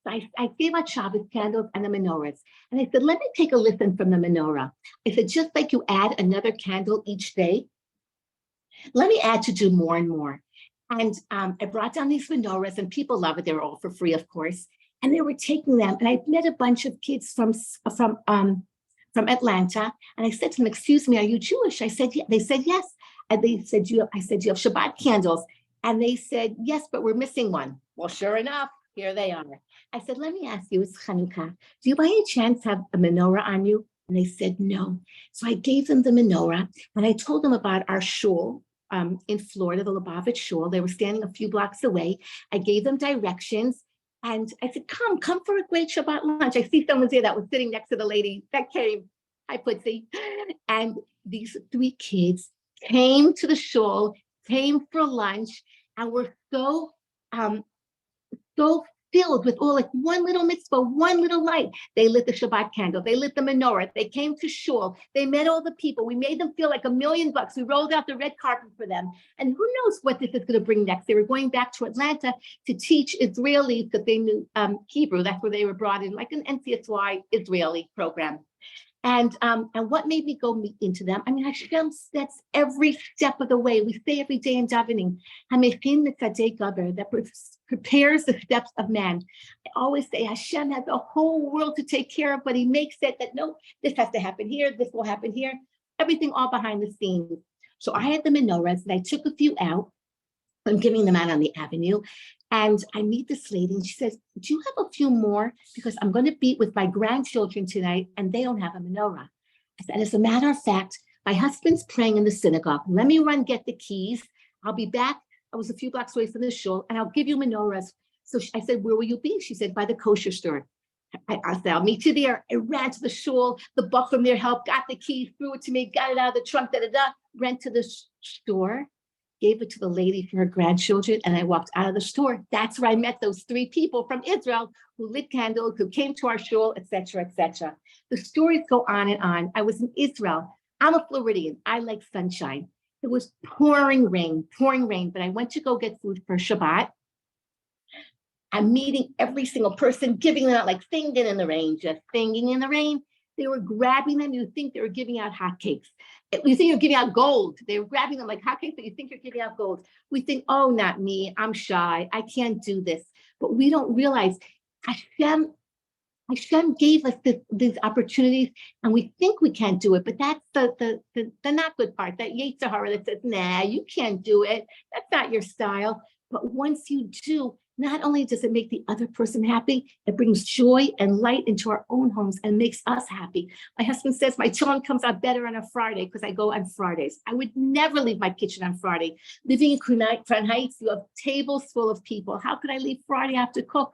So I gave out Shabbos candles and the menorahs. And I said, let me take a listen from the menorah. I said, just like you add another candle each day, let me add to do more and more. And I brought down these menorahs, and people love it. They were all for free, of course. And they were taking them. And I met a bunch of kids from Atlanta. And I said to them, excuse me, are you Jewish? I said, yeah. They said, yes. And I said, you have Shabbat candles. And they said, yes, but we're missing one. Well, sure enough, here they are. I said, let me ask you, it's Chanukah. Do you by any chance have a menorah on you? And they said, no. So I gave them the menorah, and I told them about our shul in Florida, the Lubavitch shul. They were standing a few blocks away. I gave them directions, and I said, come for a great Shabbat lunch. I see someone there that was sitting next to the lady that came. Hi, Putzi. And these 3 kids came to the shul, came for lunch, and were so filled with all like one little mitzvah, one little light. They lit the Shabbat candle. They lit the menorah. They came to shul. They met all the people. We made them feel like $1 million. We rolled out the red carpet for them. And who knows what this is going to bring next. They were going back to Atlanta to teach Israelis, because they knew Hebrew. That's where they were brought in, like an NCSY Israeli program. And what made me go into them? I mean, Hashem sets every step of the way. We say every day in davening, that prepares the steps of man. I always say Hashem has the whole world to take care of, but he makes it that, no, this has to happen here, this will happen here, everything all behind the scenes. So I had the menorahs, and I took a few out. I'm giving them out on the avenue. And I meet this lady, and she says, do you have a few more? Because I'm going to be with my grandchildren tonight, and they don't have a menorah. I said, as a matter of fact, my husband's praying in the synagogue. Let me run get the keys. I'll be back. I was a few blocks away from the shul, and I'll give you menorahs. So I said, where will you be? She said, by the kosher store. I said, I'll meet you there. I ran to the shul. The buck from there helped, got the keys, threw it to me, got it out of the trunk, ran to the store, gave it to the lady for her grandchildren, and I walked out of the store. That's where I met those 3 people from Israel who lit candles, who came to our shul, etc., etc. The stories go on and on. I was in Israel. I'm a Floridian. I like sunshine. It was pouring rain, but I went to go get food for Shabbat. I'm meeting every single person, giving them out like singing in the rain, just singing in the rain. They were grabbing them. You think they were giving out hotcakes. You think you're giving out gold. They were grabbing them like hotcakes, but you think you're giving out gold. We think, oh, not me. I'm shy. I can't do this. But we don't realize Hashem Hashem gave us these opportunities, and we think we can't do it, but that's the not good part, that Yetzer Hara that says, nah, you can't do it. That's not your style. But once you do, not only does it make the other person happy, it brings joy and light into our own homes and makes us happy. My husband says my children comes out better on a Friday because I go on Fridays. I would never leave my kitchen on Friday. Living in Crown Heights, you have tables full of people. How could I leave Friday after cook?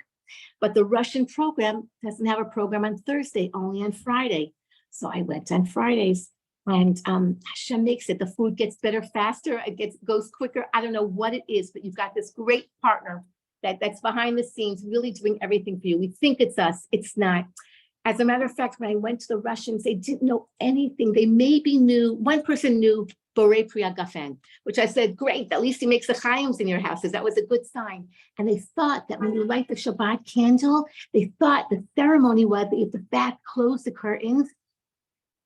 But the Russian program doesn't have a program on Thursday, only on Friday. So I went on Fridays, and Hashem makes it. The food gets better faster. It goes quicker. I don't know what it is, but you've got this great partner that's behind the scenes, really doing everything for you. We think it's us. It's not. As a matter of fact, when I went to the Russians, they didn't know anything. They maybe knew, one person knew Borei Priya Gafen, which I said, great, at least he makes the chayams in your houses. That was a good sign. And they thought that when you light the Shabbat candle, they thought the ceremony was that you have to back close the curtains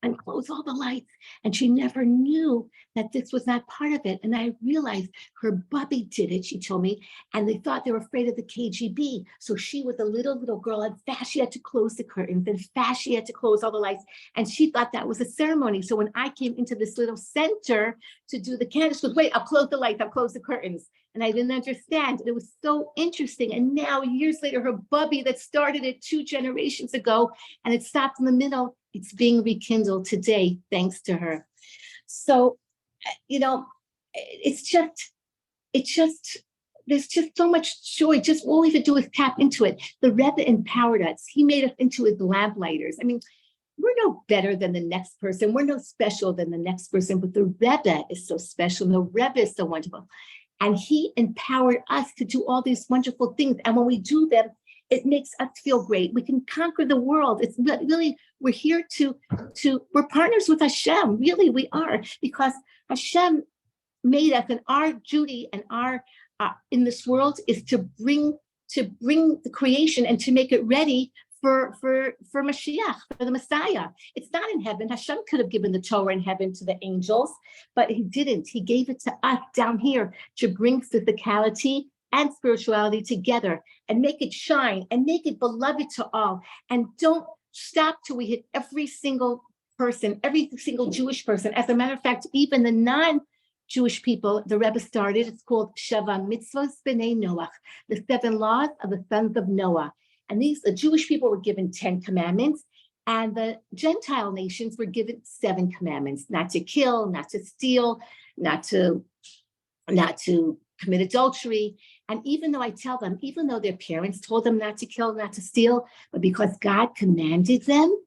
and close all the lights. And she never knew that this was not part of it. And I realized her bubby did it, she told me, and they thought they were afraid of the KGB. So she was a little girl, and fast she had to close the curtains, and fast she had to close all the lights. And she thought that was a ceremony. So when I came into this little center to do the candles, she goes, wait, I'll close the lights, I'll close the curtains. And I didn't understand. It was so interesting. And now, years later, her bubby that started it 2 generations ago, and it stopped in the middle, it's being rekindled today, thanks to her. So, there's just so much joy. Just all we have to do is tap into it. The Rebbe empowered us. He made us into his lamplighters. I mean, we're no better than the next person. We're no special than the next person, but the Rebbe is so special. The Rebbe is so wonderful. And he empowered us to do all these wonderful things. And when we do them, it makes us feel great. We can conquer the world. It's really, we're here we're partners with Hashem. Really, we are, because Hashem made us, and our duty and our in this world is to bring the creation and to make it ready for Mashiach, for the Messiah. It's not in heaven. Hashem could have given the Torah in heaven to the angels, but he didn't. He gave it to us down here to bring physicality and spirituality together and make it shine and make it beloved to all. And don't stop till we hit every single person, every single Jewish person. As a matter of fact, even the non-Jewish people, the Rebbe started, it's called Sheva Mitzvos B'nai Noach, the 7 laws of the sons of Noah. And the Jewish people were given 10 commandments, and the Gentile nations were given 7 commandments: not to kill, not to steal, not to commit adultery. And even though their parents told them not to kill, not to steal, but because God commanded them,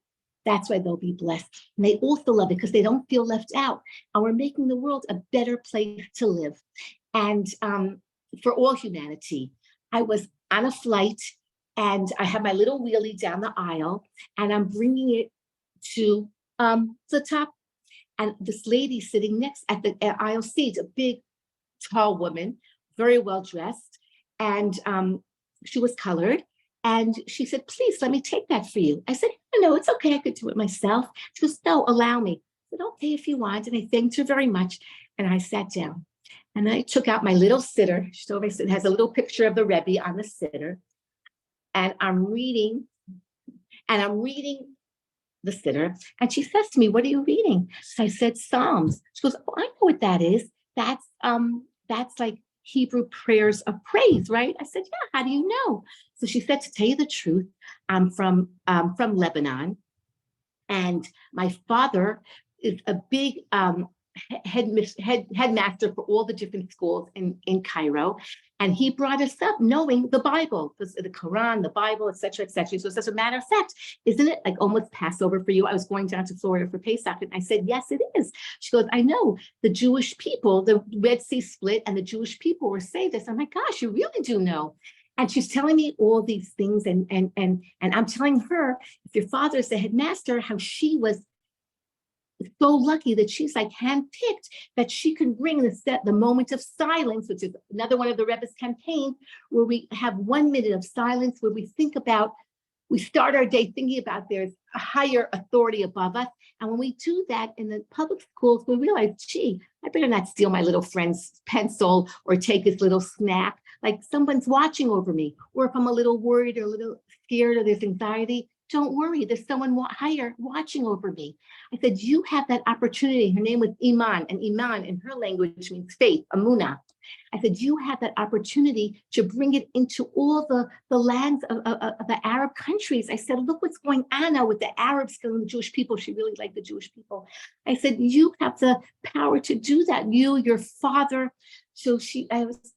that's why they'll be blessed. And they also love it because they don't feel left out. And we're making the world a better place to live. And for all humanity, I was on a flight, and I have my little wheelie down the aisle, and I'm bringing it to the top. And this lady sitting next at the aisle seat, a big, tall woman, very well dressed, and she was colored. And she said, please, let me take that for you. I said, no, it's okay. I could do it myself. She goes, no, allow me. I said, okay, if you want. And I thanked her very much. And I sat down, and I took out my little sitter. It has a little picture of the Rebbe on the sitter. And I'm reading the sitter. And she says to me, what are you reading? So I said, Psalms. She goes, oh, I know what that is. That's like Hebrew prayers of praise, right? I said, yeah, how do you know? So she said, to tell you the truth, I'm from Lebanon. And my father is a big headmaster for all the different schools in Cairo. And he brought us up knowing the Bible, the Quran, the Bible, et cetera, et cetera. So as a matter of fact, isn't it like almost Passover for you? I was going down to Florida for Pesach, and I said, yes, it is. She goes, I know the Jewish people, the Red Sea split, and the Jewish people were saved. I said, oh my gosh, you really do know. And she's telling me all these things, and I'm telling her, if your father is the headmaster, how she was so lucky that she's like handpicked, that she can bring the moment of silence, which is another one of the Rebbe's campaigns, where we have 1 minute of silence, where we start our day thinking about there's a higher authority above us. And when we do that in the public schools, we realize, gee, I better not steal my little friend's pencil or take his little snack. Like someone's watching over me. Or if I'm a little worried or a little scared or there's anxiety, don't worry, there's someone higher watching over me. I said, you have that opportunity. Her name was Iman, and Iman in her language means faith, Amuna. I said, you have that opportunity to bring it into all the lands of the Arab countries. I said, look what's going on now with the Arabs killing the Jewish people. She really liked the Jewish people. I said, you have the power to do that. You, your father. So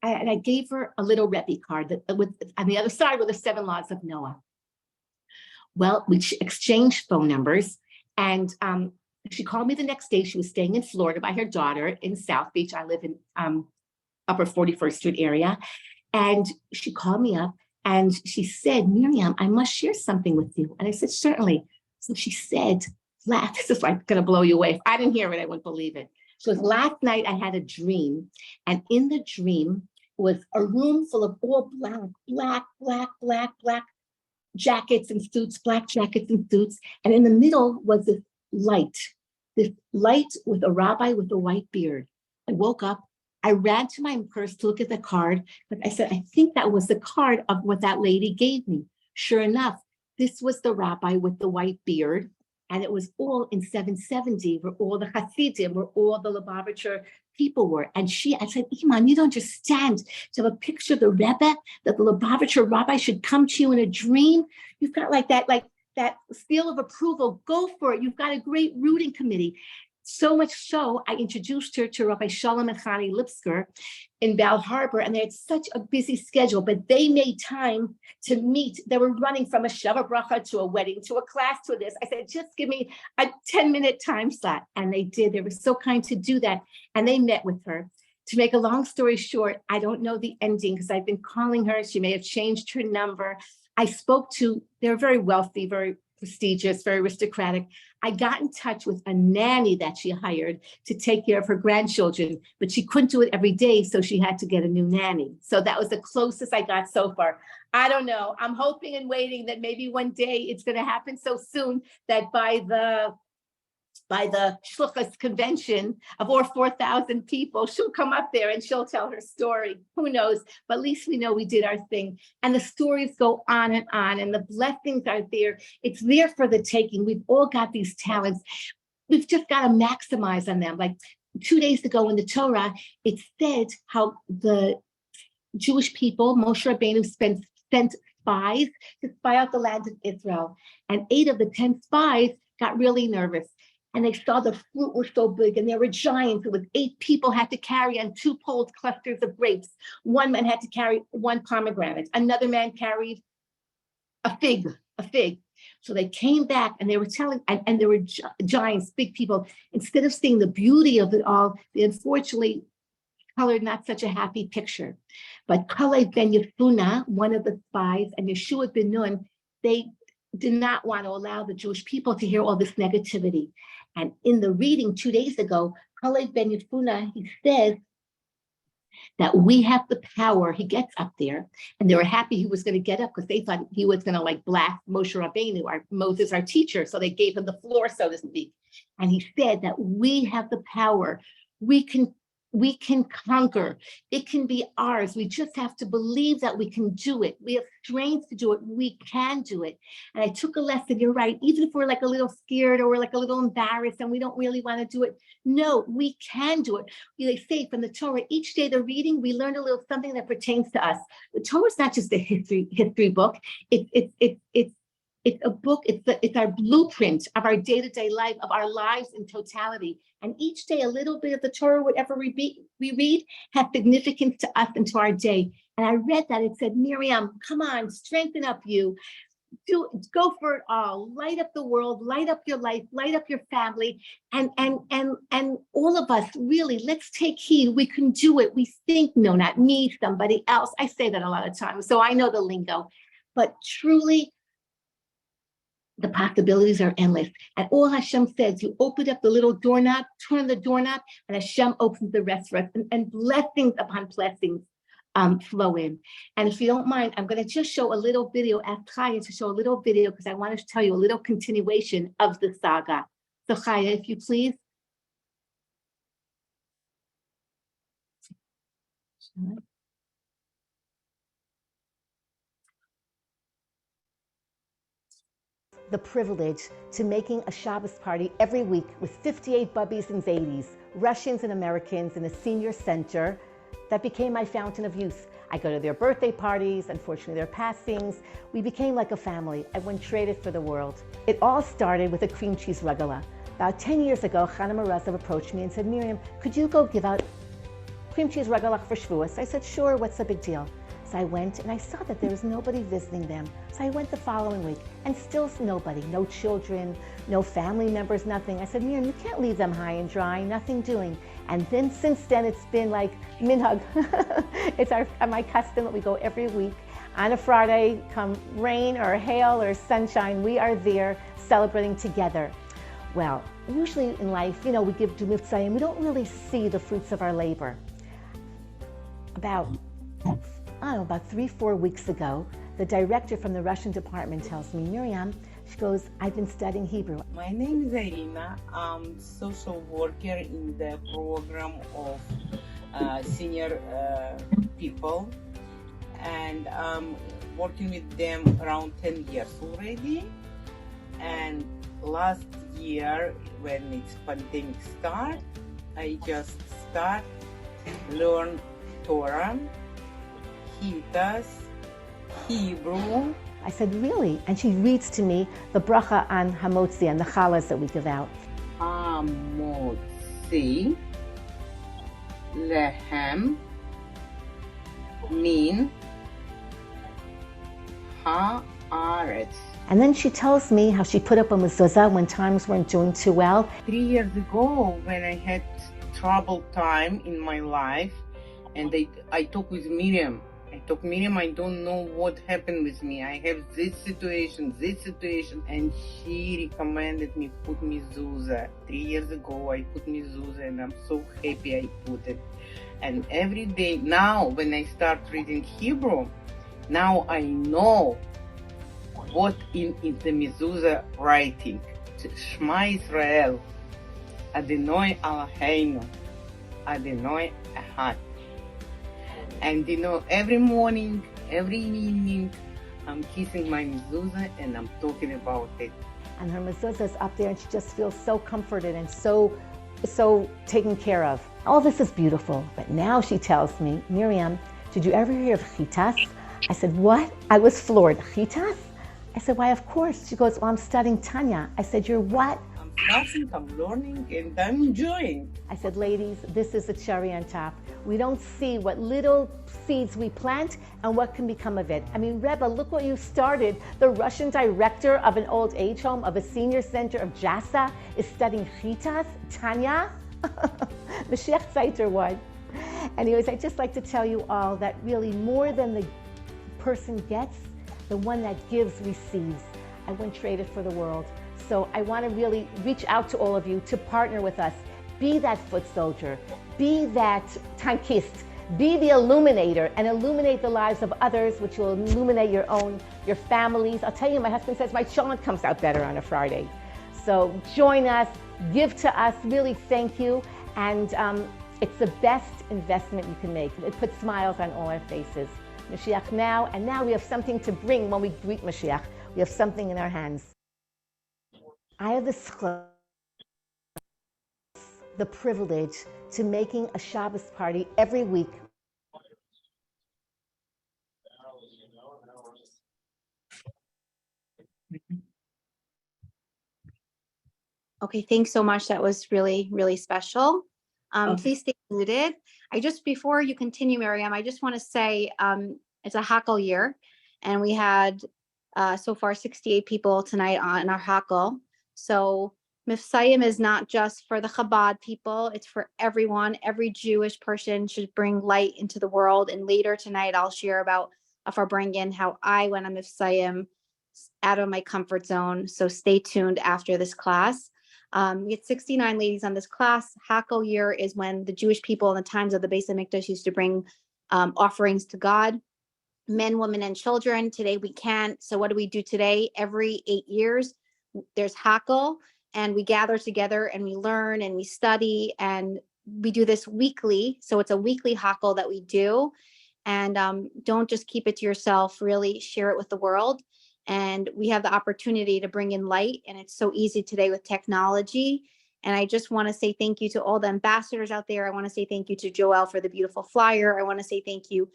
I gave her a little Rebbe card that with on the other side were the 7 laws of Noah. Well, we exchanged phone numbers, and she called me the next day. She was staying in Florida by her daughter in South Beach. I live in Upper 41st Street area. And she called me up and she said, Miriam, I must share something with you. And I said, certainly. So she said, this is like going to blow you away. If I didn't hear it, I wouldn't believe it. She goes, last night I had a dream. And in the dream was a room full of all black jackets and suits, black jackets and suits. And in the middle was this light with a rabbi with a white beard. I woke up. I ran to my purse to look at the card, but I said, I think that was the card of what that lady gave me. Sure enough, this was the rabbi with the white beard, and it was all in 770, where all the Hasidim, where all the Lubavitcher people were. And I said, Iman, you don't understand to have a picture of the Rebbe, that the Lubavitcher rabbi should come to you in a dream. You've got that seal of approval. Go for it. You've got a great rooting committee. So much so, I introduced her to Rabbi Shalom and Chani Lipsker in Bal Harbor, and they had such a busy schedule, but they made time to meet. They were running from a Sheva Bracha to a wedding, to a class, to this. I said, just give me a 10-minute time slot. And they did. They were so kind to do that. And they met with her. To make a long story short, I don't know the ending because I've been calling her. She may have changed her number. They're very wealthy, very prestigious, very aristocratic. I got in touch with a nanny that she hired to take care of her grandchildren, but she couldn't do it every day, so she had to get a new nanny. So that was the closest I got so far. I don't know. I'm hoping and waiting that maybe one day it's going to happen so soon that by the Shluchas convention of over 4,000 people, she'll come up there and she'll tell her story. Who knows? But at least we know we did our thing. And the stories go on, and the blessings are there. It's there for the taking. We've all got these talents. We've just got to maximize on them. Like 2 days ago in the Torah, it said how the Jewish people, Moshe Rabbeinu sent spies to spy out the land of Israel. And 8 of the 10 spies got really nervous. And they saw the fruit were so big, and there were giants. It was 8 people had to carry on 2 poles clusters of grapes. One man had to carry 1 pomegranate. Another man carried a fig. So they came back and they were telling, and there were giants, big people. Instead of seeing the beauty of it all, they unfortunately colored not such a happy picture. But Kalev ben Yefuna, one of the spies, and Yeshua ben Nun, they did not want to allow the Jewish people to hear all this negativity. And in the reading 2 days ago, Kalev ben Yefuna, he says that we have the power. He gets up there, and they were happy he was going to get up because they thought he was going to blast Moshe Rabbeinu, Moses, our teacher. So they gave him the floor, so to speak. And he said that we have the power. We can conquer. It can be ours. We just have to believe that we can do it. We have strength to do it. We can do it. And I took a lesson. You're right. Even if we're a little scared or we're a little embarrassed and we don't really want to do it. No, we can do it. They say from the Torah, each day the reading, we learn a little something that pertains to us. The Torah is not just a history book. It's a book, it's our blueprint of our day-to-day life, of our lives in totality. And each day, a little bit of the Torah, whatever we read, has significance to us and to our day. And I read that, it said, Miriam, come on, strengthen up you. Go for it all. Light up the world, light up your life, light up your family. And all of us, really, let's take heed. We can do it. We think, no, not me, somebody else. I say that a lot of times, so I know the lingo. But truly, the possibilities are endless. And all Hashem says, you open up the little doorknob, turn the doorknob, and Hashem opens the rest for us. And blessings upon blessings flow in. And if you don't mind, I'm going to just show a little video, ask Chaya to show a little video, because I want to tell you a little continuation of the saga. So Chaya, if you please. the privilege to making a Shabbos party every week with 58 bubbies and zadies, Russians and Americans in a senior center that became my fountain of youth. I go to their birthday parties, unfortunately their passings. We became like a family. I went traded for the world. It all started with a cream cheese regala. About 10 years ago, Chana Marazav approached me and said, Miriam, could you go give out cream cheese regalach for Shavuos? I said, sure, what's the big deal? So I went and I saw that there was nobody visiting them. So I went the following week and still nobody, no children, no family members, nothing. I said, Miriam, you can't leave them high and dry, nothing doing. And then since then, it's been like minhag. It's my custom that we go every week. On a Friday, come rain or hail or sunshine, we are there celebrating together. Well, usually in life, we give to Mivtzayim, we don't really see the fruits of our labor. About 3-4 weeks ago, the director from the Russian department tells me, Miriam, she goes, I've been studying Hebrew. My name is Irina. I'm social worker in the program of senior people, and I'm working with them around 10 years already. And last year, when it's pandemic start, I just start learn Torah, Chassidus, Hebrew. I said, really? And she reads to me the bracha on hamotzi and the challahs that we give out. Hamotzi, lehem, min, haaretz. And then she tells me how she put up a mezuzah when times weren't doing too well. 3 years ago, when I had troubled time in my life, and I talked with Miriam. I told Miriam, I don't know what happened with me. I have this situation, and she recommended me put mezuzah. 3 years ago, I put mezuzah, and I'm so happy I put it. And every day now, when I start reading Hebrew, now I know what in the mezuzah writing. Shema Israel, Adonai Eloheinu, Adonai Echad. And every morning, every evening, I'm kissing my mezuzah and I'm talking about it. And her mezuzah is up there and she just feels so comforted and so taken care of. All this is beautiful. But now she tells me, Miriam, did you ever hear of chitas? I said, what? I was floored. Chitas? I said, why, of course. She goes, well, I'm studying Tanya. I said, you're what? I'm learning, and I'm enjoying. I said, ladies, this is the cherry on top. We don't see what little seeds we plant and what can become of it. I mean, Rebbe, look what you started. The Russian director of an old age home, of a senior center of JASA, is studying Chitas, Tanya. Mashiach Zeiter one. Anyways, I'd just like to tell you all that really more than the person gets, the one that gives receives. I went traded for the world. So I want to really reach out to all of you to partner with us. Be that foot soldier, be that tankist, be the illuminator and illuminate the lives of others, which will illuminate your families. I'll tell you, my husband says my children comes out better on a Friday. So join us, give to us, really thank you. And it's the best investment you can make. It puts smiles on all our faces. Mashiach now, and now we have something to bring when we greet Mashiach. We have something in our hands. I have the privilege to making a Shabbos party every week. Okay, thanks so much. That was really, really special. Please stay muted. Before you continue, Miriam, I just want to say it's a Hakel year, and we had so far 68 people tonight on our Hakel. So Mifsayim is not just for the Chabad people, it's for everyone. Every Jewish person should bring light into the world. And later tonight, I'll share about Afar Bringen, how I went on Mifsayim out of my comfort zone. So stay tuned after this class. We had 69 ladies on this class. Hakel year is when the Jewish people in the times of the Beis HaMikdash used to bring offerings to God, men, women, and children. Today we can't. So what do we do today? Every 8 years, there's Hakel, and we gather together and we learn and we study, and we do this weekly. So it's a weekly Hakel that we do. And don't just keep it to yourself, really share it with the world. and we have the opportunity to bring in light, and it's so easy today with technology. And I just want to say thank you to all the ambassadors out there. I want to say thank you to Joelle for the beautiful flyer. I want to say thank you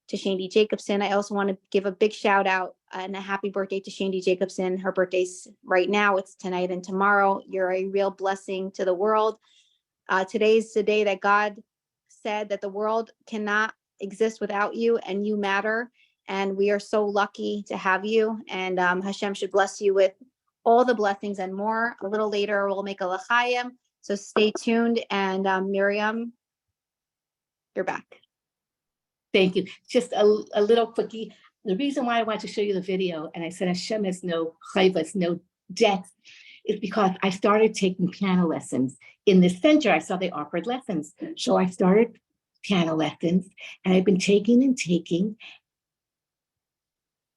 to Shandy Jacobson. I also want to give a big shout out and a happy birthday to Shandy Jacobson. Her birthday's right now. It's tonight and tomorrow. You're a real blessing to the world. Today's the day that God said that the world cannot exist without you, and you matter. And we are so lucky to have you. And Hashem should bless you with all the blessings and more. A little later, we'll make a l'chaim. So stay tuned. And Miriam, you're back. Thank you. Just a little quickie. The reason why I wanted to show you the video, and I said Hashem has no chayvas, no debts, is because I started taking piano lessons. In this center, I saw they offered lessons. So I started piano lessons, and I've been taking and taking.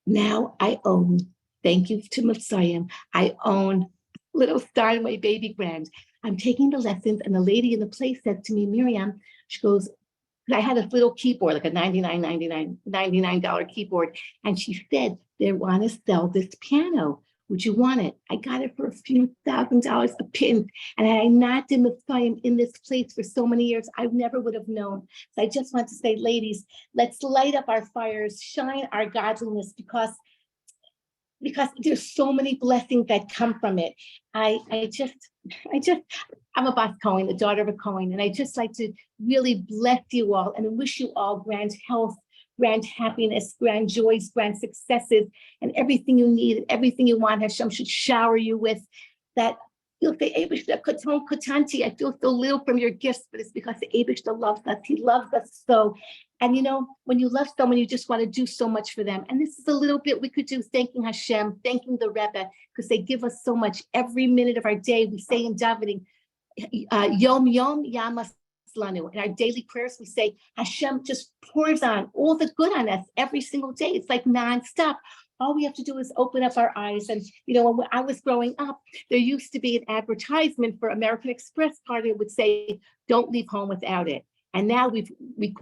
Now I own, thank you to Messiah, I own little Steinway baby grand. I'm taking the lessons, and the lady in the place said to me, Miriam, she goes, I had a little keyboard, like a $99 keyboard, and she said, they want to sell this piano. Would you want it? I got it for a few $1,000s a pin. And had I not been Messiah in this place for so many years, I never would have known. So I just want to say, ladies, let's light up our fires, shine our godliness, because there's so many blessings that come from it. I'm a Bas Cohen, the daughter of a Cohen, and I just like to really bless you all and wish you all grand health, grand happiness, grand joys, grand successes, and everything you need and everything you want. Hashem should shower you with that. You'll say, Eibishter, Katon Katanti, I feel so little from your gifts, but it's because the Eibishter loves us. He loves us so. And you know, when you love someone, you just want to do so much for them. And this is a little bit we could do, thanking Hashem, thanking the Rebbe, because they give us so much every minute of our day. We say in davening, Yom Yom Yamas Lanu. In our daily prayers, we say, Hashem just pours on all the good on us every single day. It's like nonstop. All we have to do is open up our eyes. And, you know, when I was growing up, there used to be an advertisement for American Express card that would say, don't leave home without it. And now we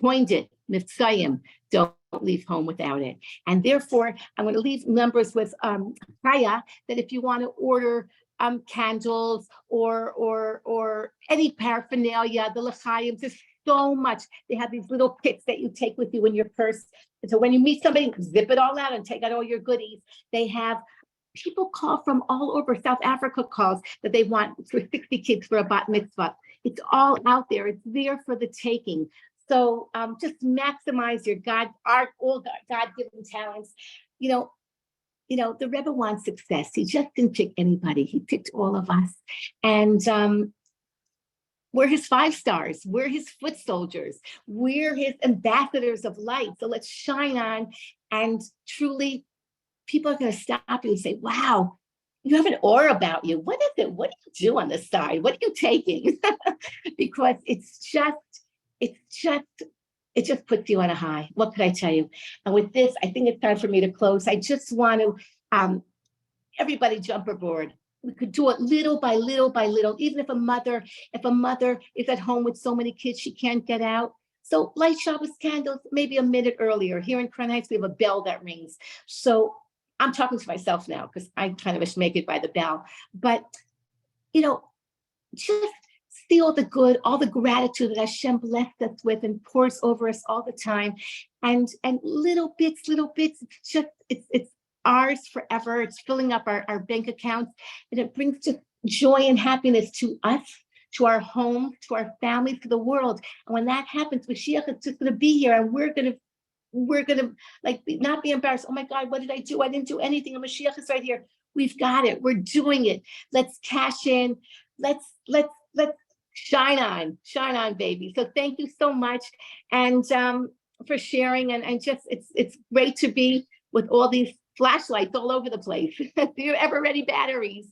coined it, Mitzayim, don't leave home without it. And therefore, I'm going to leave numbers with Chaya, that if you want to order candles or any paraphernalia, the l'chaim, there's so much. They have these little kits that you take with you in your purse. And so when you meet somebody, zip it all out and take out all your goodies. They have people call from all over. South Africa calls that they want for 60 kids for a bat mitzvah. It's all out there. It's there for the taking. So just maximize your all God-given talents. You know, the Rebbe wants success. He just didn't pick anybody. He picked all of us. And we're his 5 stars. We're his foot soldiers. We're his ambassadors of light. So let's shine on. And truly, people are going to stop you and say, wow, you have an aura about you. What is it? What do you do on the side? What are you taking? Because it just puts you on a high. What could I tell you? And with this, I think it's time for me to close. I just want to, everybody jump aboard. We could do it little by little by little. Even if a mother is at home with so many kids, she can't get out. So light Shabbos candles, maybe a minute earlier. Here in Crown Heights, we have a bell that rings. So I'm talking to myself now because I kind of make it by the bell. But, you know, just see all the good, all the gratitude that Hashem blessed us with and pours over us all the time. And little bits, it's ours forever. It's filling up our bank accounts, and it brings just joy and happiness to us, to our home, to our families, to the world. And when that happens, Mashiach is just going to be here, and we're going to like not be embarrassed. Oh my God, what did I do? I didn't do anything. And Mashiach is right here. We've got it. We're doing it. Let's cash in. Let's shine on, baby. So thank you so much. And for sharing, and just, it's great to be with all these flashlights all over the place. They're ever-ready batteries.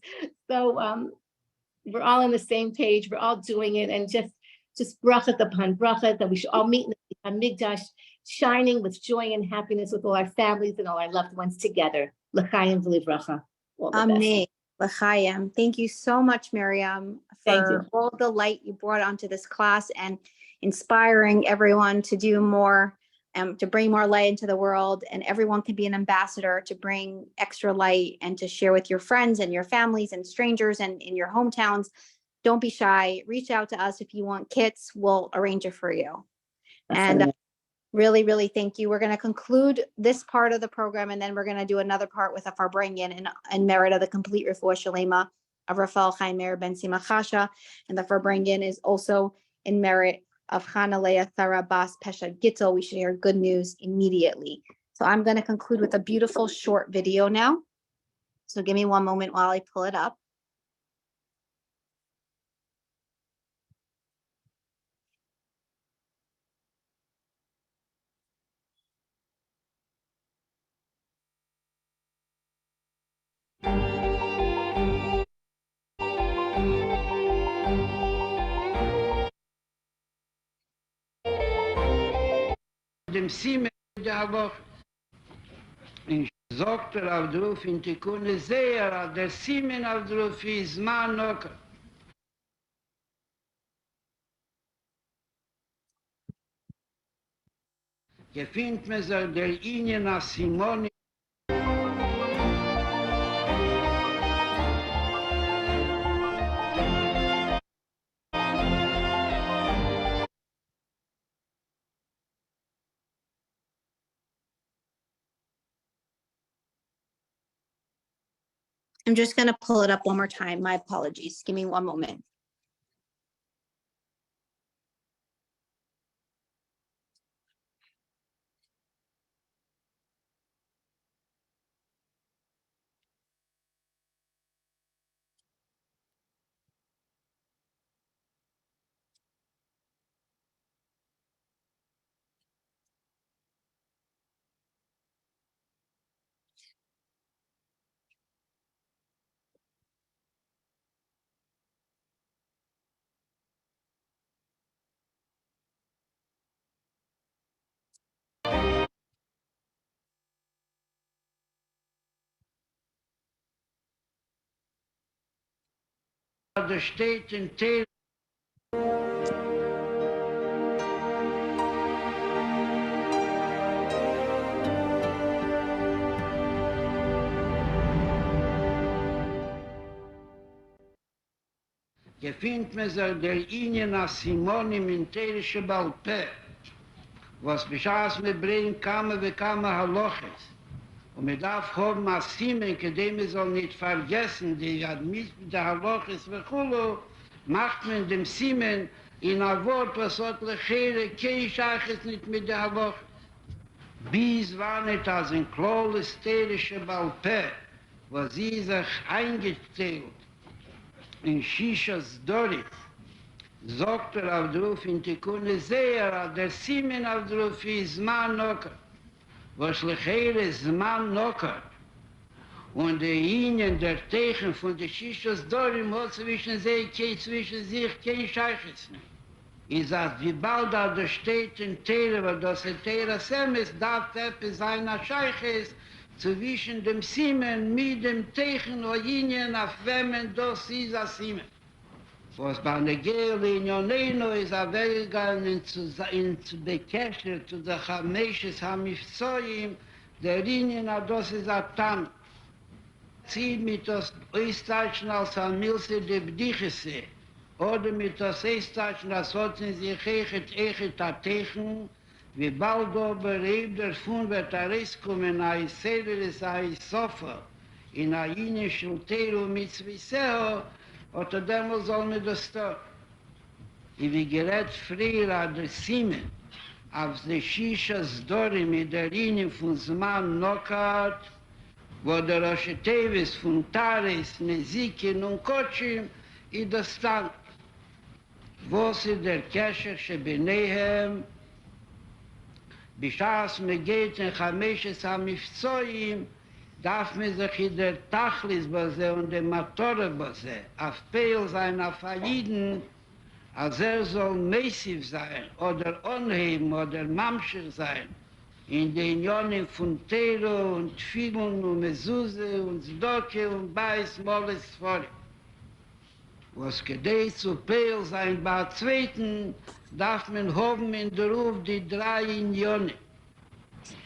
So we're all on the same page. We're all doing it. And just brachas upon brachas, that we should all meet in the Mikdash, shining with joy and happiness with all our families and all our loved ones together. L'chaim v'livracha. Amen. L'chaim. Thank you so much, Miriam, for all the light you brought onto this class and inspiring everyone to do more to bring more light into the world, and everyone can be an ambassador to bring extra light and to share with your friends and your families and strangers and in your hometowns. Don't be shy. Reach out to us if you want kits. We'll arrange it for you. And really, really thank you. We're going to conclude this part of the program, and then we're going to do another part with a Farbrengen in merit of the complete refuah shalema of Rafael Chaim Meir ben Simcha Chasha. And the Farbrengen is also in merit of Chana Leah Thara Bas Pesha Gittel. We should hear good news immediately. So I'm going to conclude with a beautiful short video now. So give me one moment while I pull it up. Dem Simen der Woche. In sagt auf der Ruf in Tikune sehr, der Simen auf der Ruf ist man noch. Gefindt man sich der Ingen nach Simoni. I'm just going to pull it up one more time. My apologies. Give me one moment. Der steht in Tel. Gefindt man sich der Ingen nach Simoni minterische Balpe, was beschaß mit bringen kamen wie kamen Haloches. Und man darf haben als Simen, dem man soll nicht vergessen, die hat mit der Haloches verchulu, macht man dem Simen in ein Wort, was hat lechere, kein Scheiches nicht mit der Haloches. Bis war nicht als ein klol-hysterische Balpe, was sie sich eingezählt in Shishas Dorit, sagt auf der Ruf in Tikune sehr, der Simen auf der Ruf ist man nocker, was lechere Zman nocker. Und der Ihnen, der Teichen von der Shishas Dorim, hat zwischen sich kein Scheiches nicht. Ich sag, wie bald da steht in Tere, weil das in Tere Semes darf etwas sein als Scheiches, zwischen dem Simen mit dem Teichen und Ihnen, auf wem das ist als Simen. Was bei der Gehre in Joneno ist weggegangen zu Bekecher, zu der Chameshes Hamifzoim, der Ihnen, das ist ein Tam. Zieht mit das Österreichen als Hamilse de Bdichese, oder mit das Österreichen, das sollten sich echt Teichen, wie bald aber der Fund wird rauskommen, ein Severes, ein Sofa, in ein Inischen Teru mit Zwiseo, oder damals soll mir das tun. Wie gerät früher der Simen, auf der Shishas Dori mit der Linie von Zman Nokat, wo der Rosh Tevis von Taris, Nezikin und Kotschim, ist das stand. Wo sie der Kesher, Shebenehem, בשעס מגית in Chameshes HaMifzoim, darf man sich in der Tachlis base und der Matore base, auf Peil sein, auf Aiden, als soll mäßig sein, oder unheben, oder mamschig sein, in den Jonen von Tero und Tfilun und Mezuse und Zdoke und Beis, Moles, Fori. Was gedei zu Peil sein, bei Zweiten, darf man haben in der Ruf die 3 Unionen.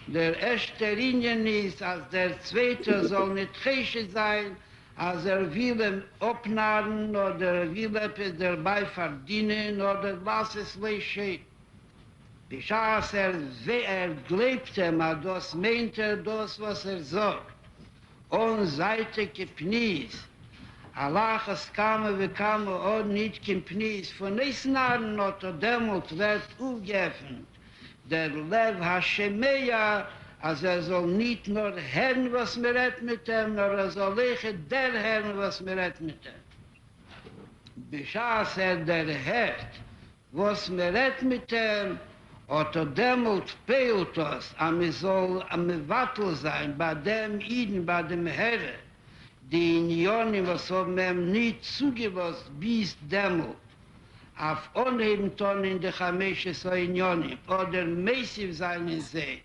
Der erste Linien ist, als der zweite soll nicht Cheshe sein, als will ihm abnahren oder will etwas dabei verdienen oder was es geschieht. Bischaß glaubt ihm, das meint das, was sagt. Und Seite Kipnis. Allah es kam wie kam und nicht Kipnis. Von nächsten Jahren oder Dämmelt wird aufgeöffnet. Der Lev Hashemeya, also soll nicht nur hören, was mir redet mit ihm, nur soll der hören, was mir redet mit ihm. Bischaß der hört, was mir redet mit ihm, oder dämmelt fehlt uns, aber soll am Wattel sein, bei dem Iden, bei dem Herr, die Unionen, was haben ihm nicht zugelassen, bis dämmelt. Auf unheben Ton in der Chamesche so Unionen, oder mäßig sein in See,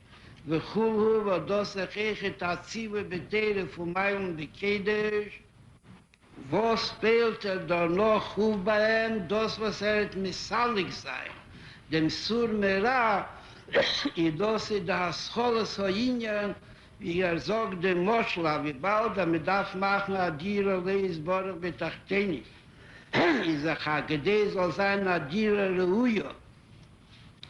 וכולו ודוס הכיכת הציבה בתרא ומים בקדש, was fehlt da noch auf bei ihm, das was missalig sein. Dem Sur Mera, das ist das Scholes Hoinien, wie sagt der Moschla, wie bald er darf machen, Adira Leisborg betachteni. Ich sage, Hagedei soll sein Adira Reuyo.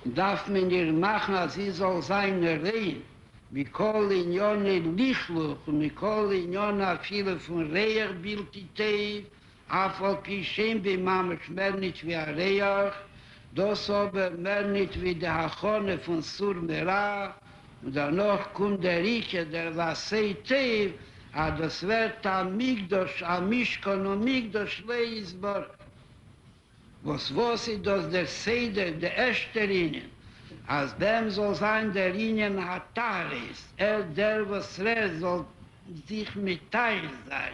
Darf man ihr machen, sie soll sein rein. Mikol Inyone Lichluch, Mikol Inyone viele von Reach Bilditei, Afol Kishem wie Mama mehr nicht wie ein Reach, das aber mehr nicht wie der Hachone von Sur Mera, und danach kommt der Rieche, der Wasei Teiv, aber das wird am Migdosh, am Mishkon und Migdosh Leisborg. Was ist das der Seder, der erste Linien? Als dem soll sein der Linien Hataris, der was soll sich mitteilen sein,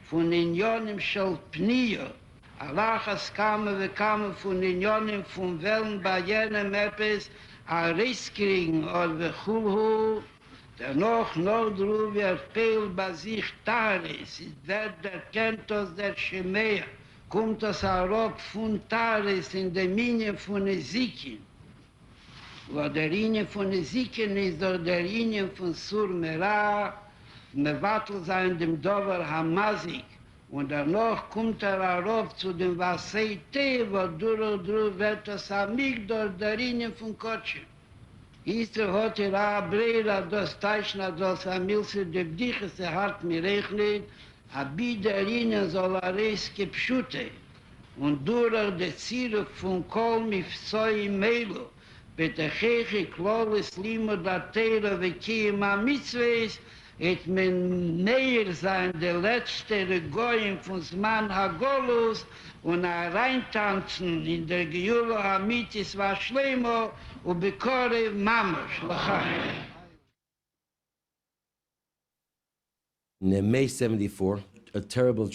von Unionen Shel Pnio. Allah es kam von Unionen von Wellen bei jenem etwas a Riss kriegen, oder Chulhu, dennoch noch drüber fehl bei sich Taris, der kennt das der Shemea, kommt das Arok von Taris in der Linie von Ezekiel. Wo der Linie von Ezekiel ist doch der Linie von Sur Mera, Mevatel sein dem Dover Hamazik. Und danach kommt Arok zu dem Wasei Tee, wo durch wird das Amigdor der Linie von Kotschim. Ist hat a Brera, das Teichner, das Amilse, der Bdiches, hat mir rechnet, a Biederinen soll a Reis gepschute. Und durch die Ziele von Kol Mifzoi Melo, Betecheche, Klolis, Limo, Datera, Vekiem, Mitzweis, et men näher sein, der letzte Regoyen von Zman Hagolus, und reintanzen in der Geulo Hamitis war Schleimo, und bekore Mamosh, Lachai. In May 74, a terrible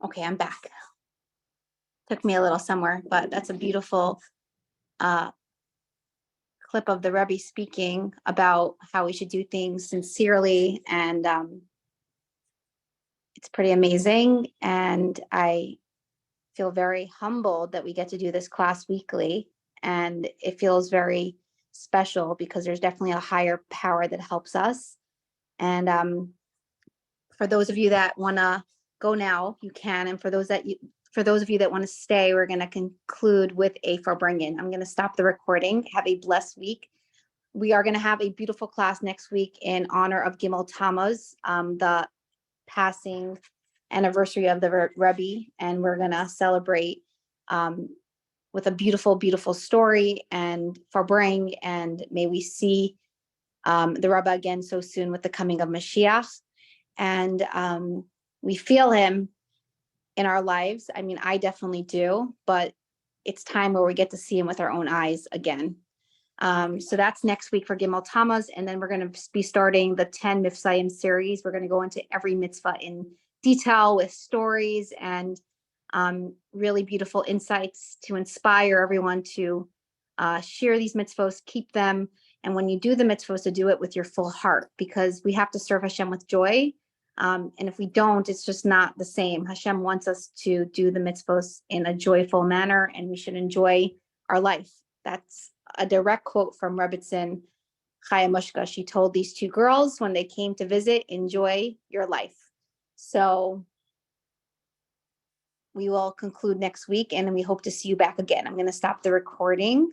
Okay, I'm back. Took me a little somewhere, but that's a beautiful clip of the Rebbe speaking about how we should do things sincerely, and it's pretty amazing. And I feel very humbled that we get to do this class weekly, and it feels very special because there's definitely a higher power that helps us. And for those of you that want to go now, you can. And for those of you that want to stay, we're going to conclude with a Farbrengen. I'm going to stop the recording. Have a blessed week. We are going to have a beautiful class next week in honor of Gimel Tammuz, the passing anniversary of the Rebbe, and we're going to celebrate with a beautiful, beautiful story and Farbreng, and may we see the Rebbe again so soon with the coming of Mashiach. And we feel him in our lives. I mean, I definitely do, but it's time where we get to see him with our own eyes again. So that's next week for Gimel Tammuz, and then we're going to be starting the 10 Mifsaim series. We're going to go into every mitzvah in detail with stories, and Really beautiful insights to inspire everyone to share these mitzvos, keep them. And when you do the mitzvos, to do it with your full heart, because we have to serve Hashem with joy. And if we don't, it's just not the same. Hashem wants us to do the mitzvos in a joyful manner, and we should enjoy our life. That's a direct quote from Rebbitzin Chaya Mushka. She told these two girls when they came to visit, enjoy your life. So we will conclude next week, and we hope to see you back again. I'm going to stop the recording.